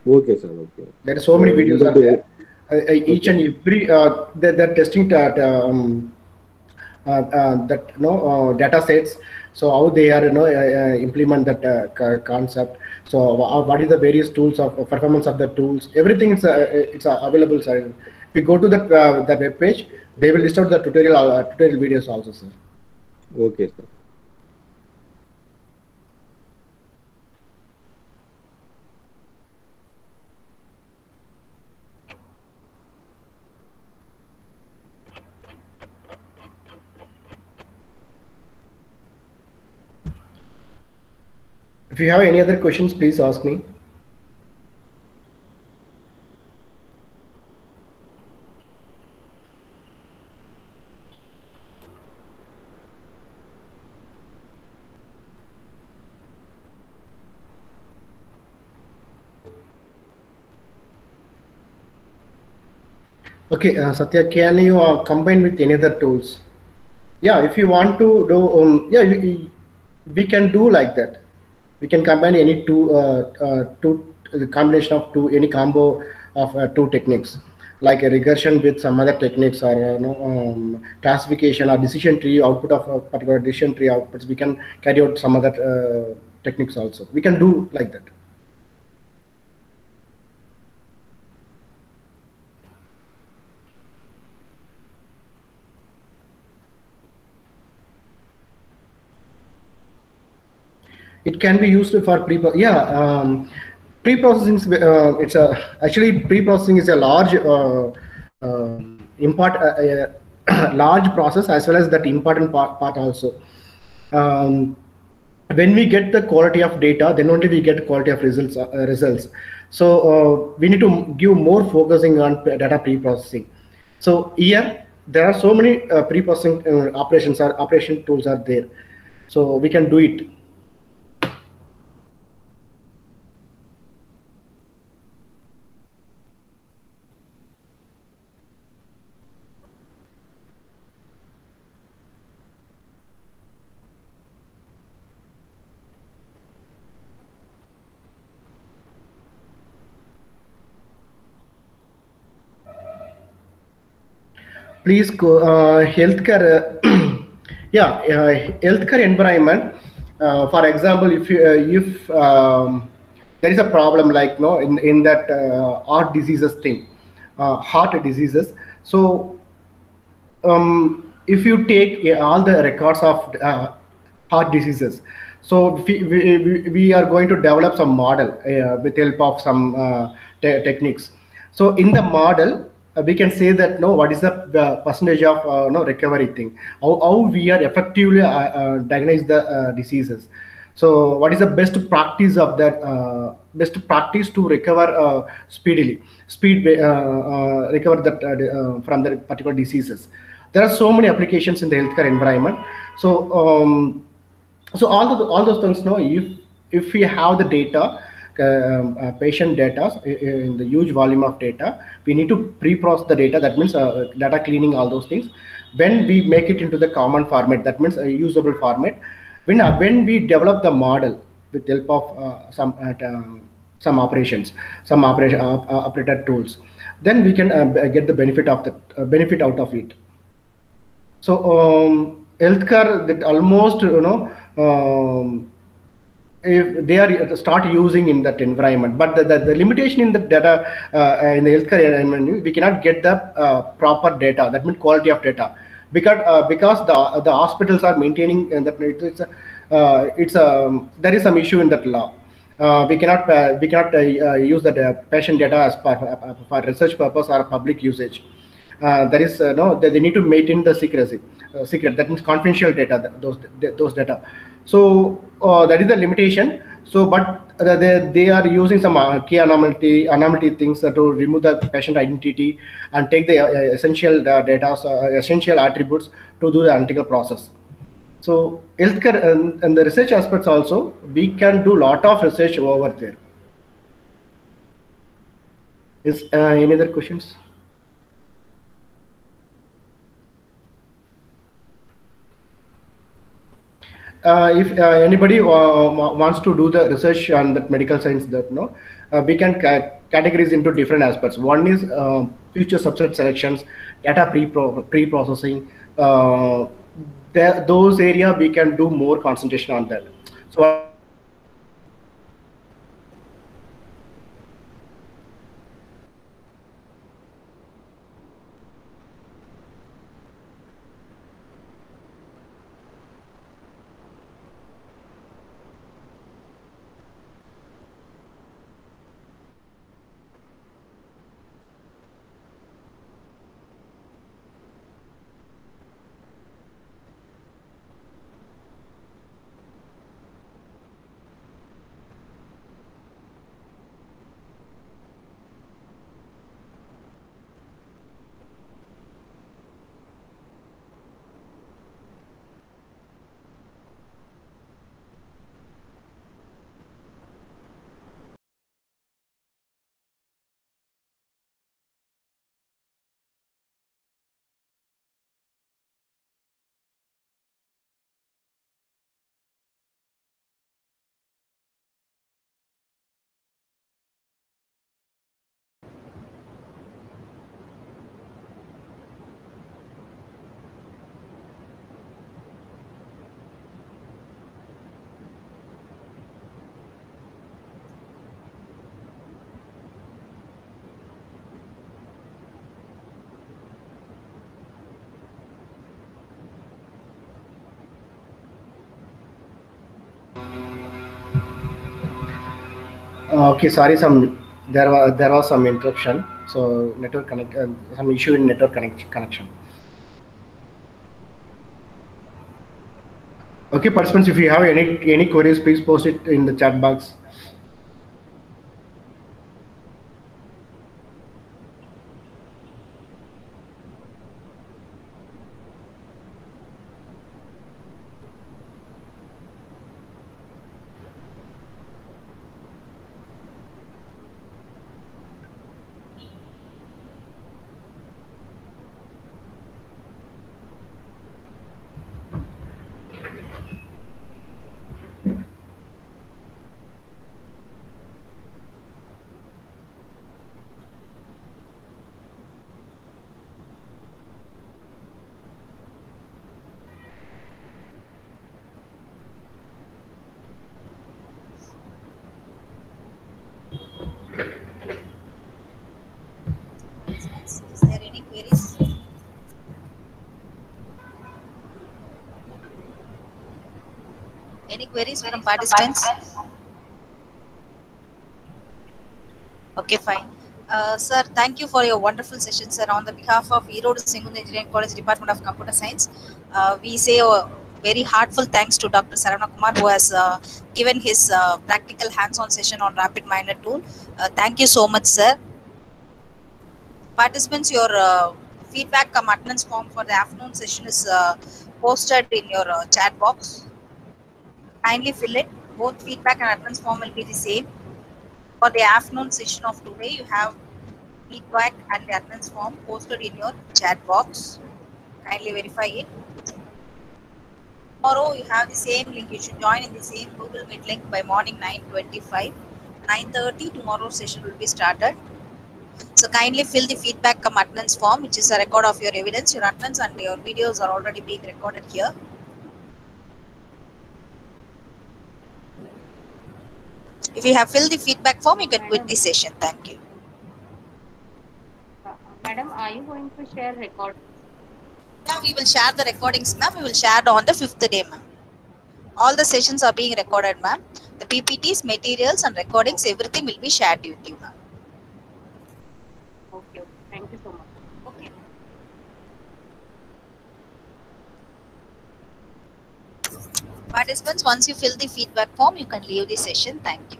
Okay, sir. Okay. There are so many So in videos that, are there. Each and okay. every they're testing that data sets. So how they are implement that concept. So what is the various tools of performance of the tools? Everything is it's available, sir. If you go to the web page, they will list out the tutorial videos also, sir. Okay, sir. If you have any other questions, please ask me. Okay, Satya, can you combine with any other tools? Yeah, if you want to do, yeah, we can do like that. We can combine any the combination of any combo of two techniques, like a regression with some other techniques, or classification or decision tree output of a particular decision tree outputs. We can carry out some other techniques also. We can do like that. It can be used for pre-processing. It's a actually pre-processing is a large large process, as well as that important part also. When we get the quality of data, then only we get quality of results. So we need to give more focusing on data pre-processing. So here there are so many pre-processing operations or operation tools are there, so we can do it. Please go healthcare. Yeah, healthcare environment. For example, if there is a problem like no in that heart diseases thing, heart diseases. So if you take all the records of heart diseases, so we are going to develop some model with help of some techniques. So in the model, we can say that no, what is the percentage of no recovery thing, how we are effectively diagnose the diseases. So what is the best practice of that best practice to recover speedily, recover that from the particular diseases. There are so many applications in the healthcare environment. So so all those things, no, if we have the data, patient data in the huge volume of data, we need to pre-process the data. That means data cleaning, all those things. When we make it into the common format, that means a usable format. When we develop the model with help of some operations, some operator tools, then we can get the benefit of the benefit out of it. So healthcare, that almost if they are start using in that environment, but the limitation in the data in the healthcare environment, we cannot get the proper data. That means quality of data, because the hospitals are maintaining that there is some issue in that law. We cannot use the patient data as part for research purpose or public usage. There is no, they need to maintain the secrecy, secret. That means confidential data, those data. So that is the limitation. So but they are using some key anomaly things to remove the patient identity and take the essential data, essential attributes to do the analytical process. So healthcare and the research aspects also, we can do lot of research over there. Is any other questions? If anybody wants to do the research on that medical science, that no, we can categorize into different aspects. One is future subset selections, data pre-processing. Those area we can do more concentration on that. So okay, sorry, there was some interruption. So network connect, some issue in network connection. Okay, participants, if you have any queries, please post it in the chat box. queries from participants? Okay, fine. Sir, thank you for your wonderful session, sir. On the behalf of Erode Singh Engineering College Department of Computer Science, we say a very heartfelt thanks to Dr. Saravana Kumar, who has given his practical hands-on session on RapidMiner tool. Thank you so much, sir. Participants, your feedback attendance form for the afternoon session is posted in your chat box. Kindly fill it. Both feedback and attendance form will be the same. For the afternoon session of today, you have feedback and the attendance form posted in your chat box. Kindly verify it. Tomorrow you have the same link. You should join in the same Google Meet link by morning 9:25. 9:30 tomorrow's session will be started. So kindly fill the feedback attendance form, which is a record of your evidence. Your attendance and your videos are already being recorded here. If you have filled the feedback form, you can quit the session. Thank you. Madam, are you going to share recordings? Yeah, we will share the recordings, ma'am. We will share on the 5th day, ma'am. All the sessions are being recorded, ma'am. The PPTs, materials, and recordings, everything will be shared with you, ma'am. Okay, okay. Thank you so much. Okay. Participants, once you fill the feedback form, you can leave the session. Thank you.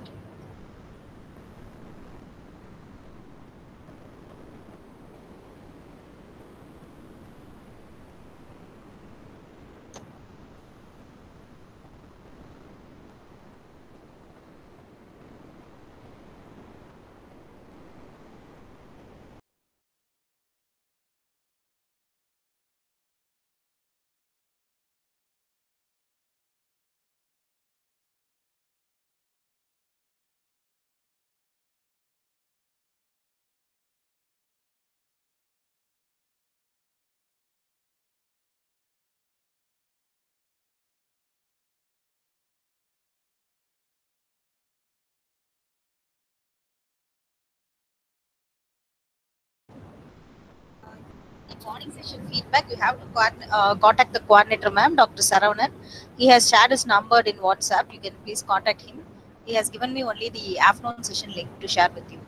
Morning session feedback, you have to contact the coordinator, ma'am, Dr. Saravanan. He has shared his number in WhatsApp. You can please contact him. He has given me only the afternoon session link to share with you.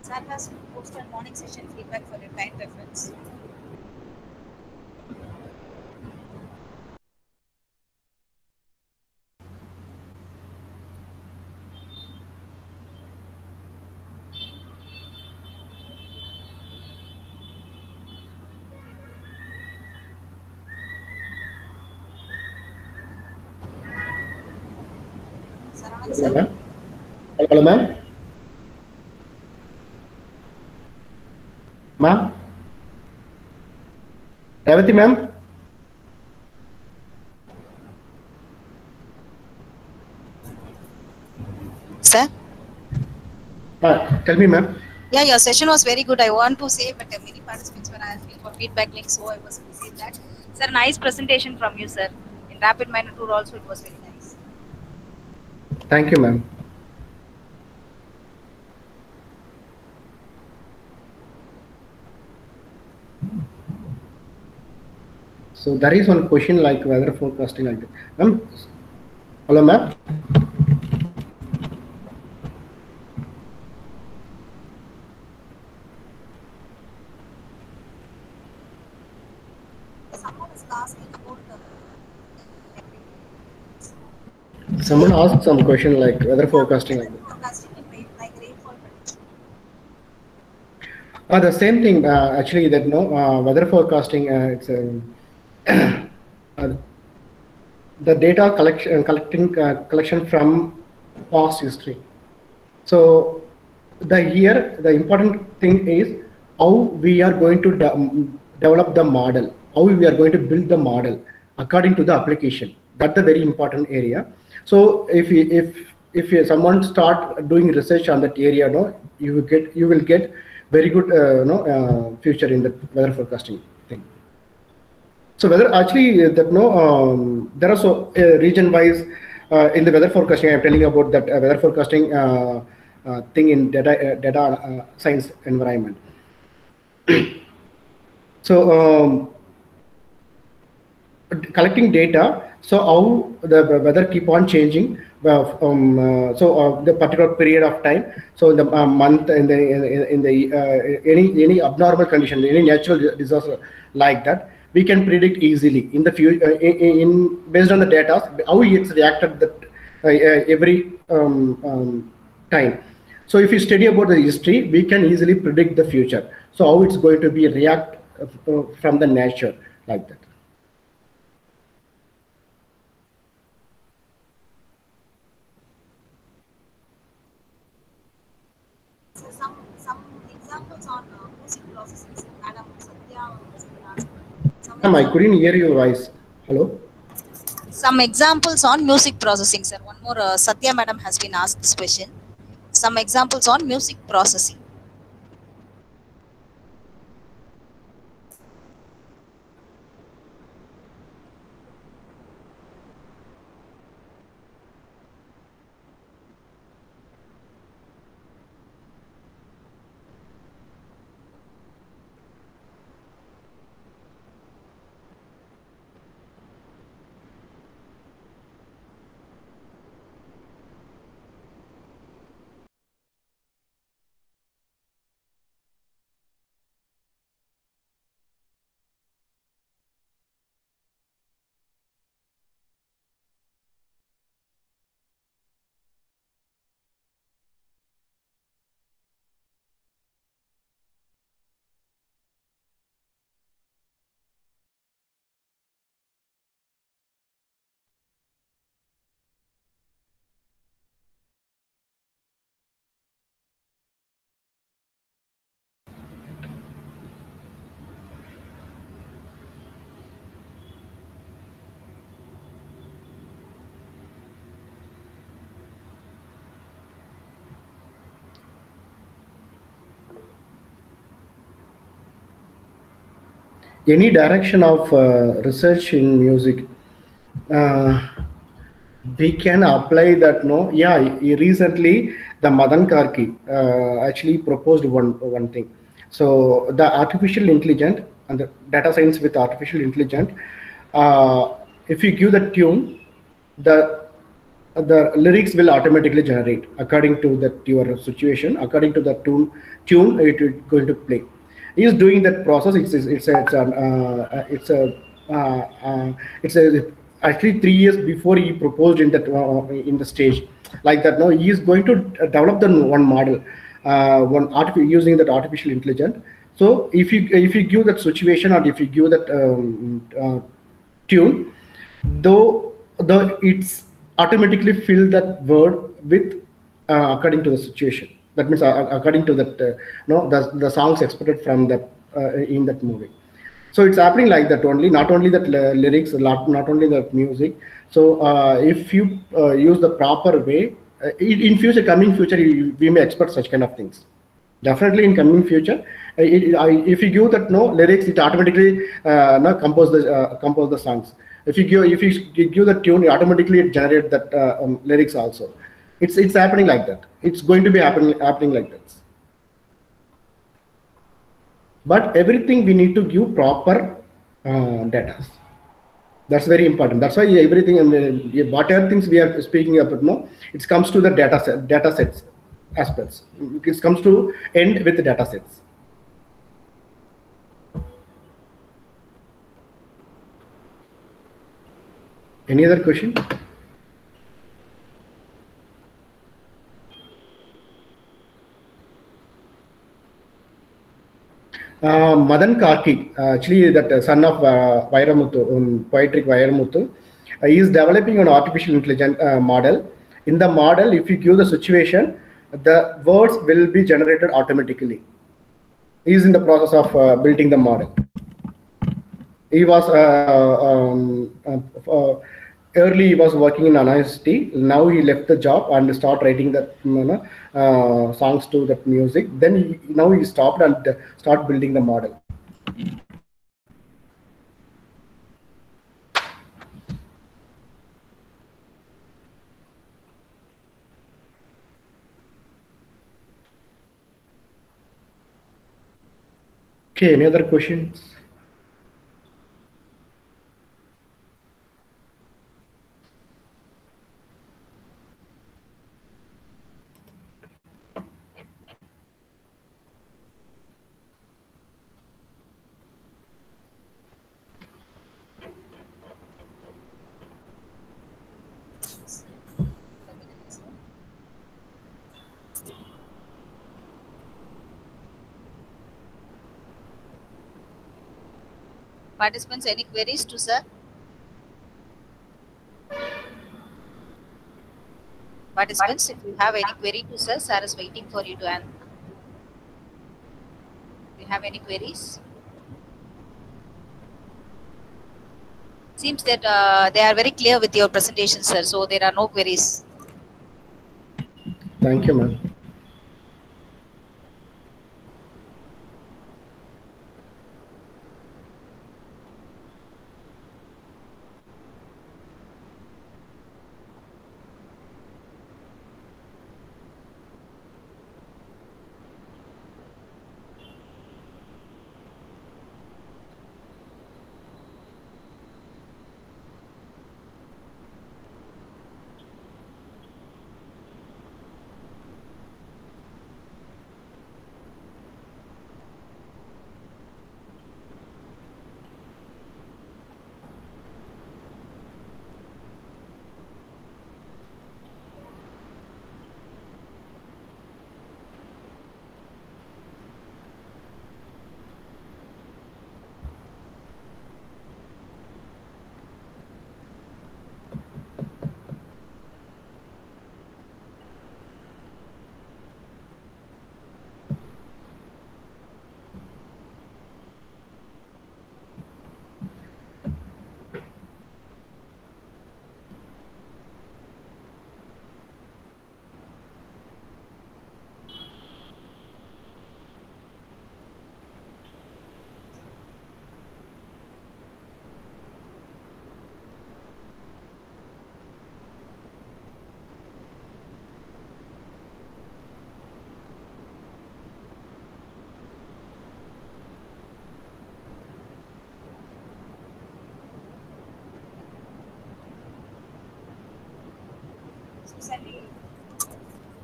Sir has posted morning session feedback for your kind reference. Saravanan, Hello, sir. ma'am. Hello, ma'am. Ma'am. Revati, ma'am. Sir. Tell me, ma'am. Yeah, your session was very good. I want to say, but many participants were asking for feedback links, so I was busy in that. Sir, nice presentation from you, sir. In Rapid Miner Tour also, it was very nice. Thank you, ma'am. So there is one question like weather forecasting like that. Ma'am, hello, ma'am. Someone is asking about Someone asked some question like weather forecasting like that. forecasting in like rainfall prediction. The same thing, actually, that weather forecasting, it's the data collection from past history. So the important thing is how we are going to develop the model, how we are going to build the model according to the application. That's the very important area. So if someone start doing research on that area, you will get very good future in the weather forecasting thing. So whether actually that there are so region wise in the weather forecasting, I'm telling you about that weather forecasting thing in data science environment. So collecting data, so how the weather keep on changing, the particular period of time, so in the month, in the any abnormal condition, any natural disaster like that, we can predict easily in the future in based on the data how it's reacted that every time. So if you study about the history, we can easily predict the future, so how it's going to be react from the nature like that. So some examples on music processing. Madam Satya has been asked. Ma'am, I couldn't hear your voice. Hello. Some examples on music processing, sir. One more, Satya Madam has been asked this question. Some examples on music processing. Any direction of research in music, we can apply that. No, yeah. Recently, the Madan Karki actually proposed one thing. So the artificial intelligence and the data science with artificial intelligence, if you give the tune, the lyrics will automatically generate according to that your situation, according to the tune it is going to play. He is doing that process. It's actually 3 years before he proposed in that in the stage like that. Now he is going to develop the one model, using that artificial intelligence. So if you give that situation, or if you give that tune, though it's automatically fill that word with according to the situation. That means according to that the songs expected from that in that movie. So it's happening like that only, not only that lyrics, not only that music. So if you use the proper way, in future, coming future, we may expect such kind of things. Definitely in coming future, if you give that no lyrics, it automatically compose the songs. If you give the tune, it automatically generate that lyrics also. It's happening like that. It's going to be happening like that. But everything we need to give proper data. That's very important. That's why everything, whatever things we are speaking about, no, it comes to the data sets aspects. It comes to end with the data sets. Any other question? Madan Karki, actually that son of Vairamuthu, poetic Vairamuthu, he is developing an artificial intelligence model. In the model, if you give the situation, the words will be generated automatically. He is in the process of building the model. He was early he was working in an IST. Now he left the job and start writing the songs to the music. Then now he stopped and start building the model. Okay, any other questions? Participants, any queries to sir? Participants, if you have any query to sir, sir is waiting for you to answer. Do you have any queries? Seems that they are very clear with your presentation, sir, so there are no queries. Thank you, ma'am.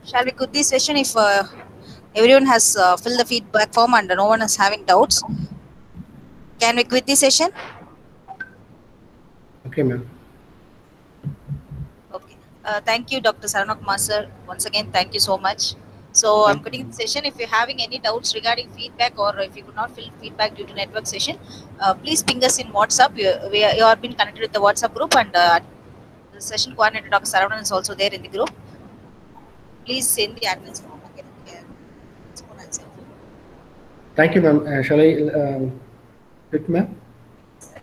Shall we quit this session if everyone has filled the feedback form and no one is having doubts? Can we quit this session? Okay, ma'am. Okay. Thank you, Dr. Saranakumar sir. Once again, thank you so much. So I'm quitting the session. If you're having any doubts regarding feedback or if you could not fill feedback due to network session, please ping us in WhatsApp. You are being connected with the WhatsApp group, and the session coordinator, Dr. Saravanan, is also there in the group. Please send the admins form again. Thank you, ma'am. Shall I quit, ma'am?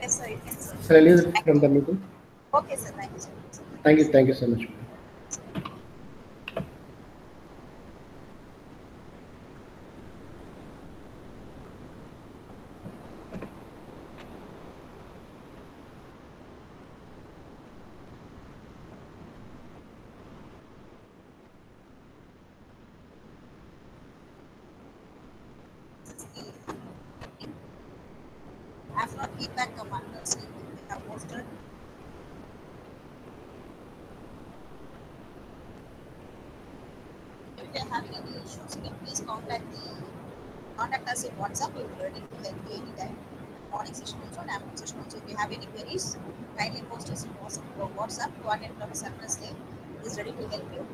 Yes, sir. Yes, sir. Shall I leave from the meeting? Okay, sir. Thank you so much. Thank you so much. on feedback commandments link we have posted. If you are having any issues, you can please contact us in WhatsApp. We will be ready to help you anytime. Morning session also and afternoon session also. If you have any queries, kindly post us in WhatsApp. Coordinator of Sarna's name is ready to help you.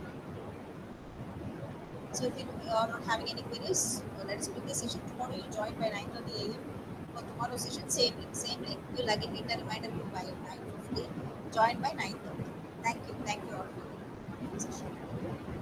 So if you are not having any queries, let's pick the session. Tomorrow you join by 9:30 a.m. For tomorrow's session, same link. You'll again get a reminder by 9:50. Join by 9:30. Thank you all for the session.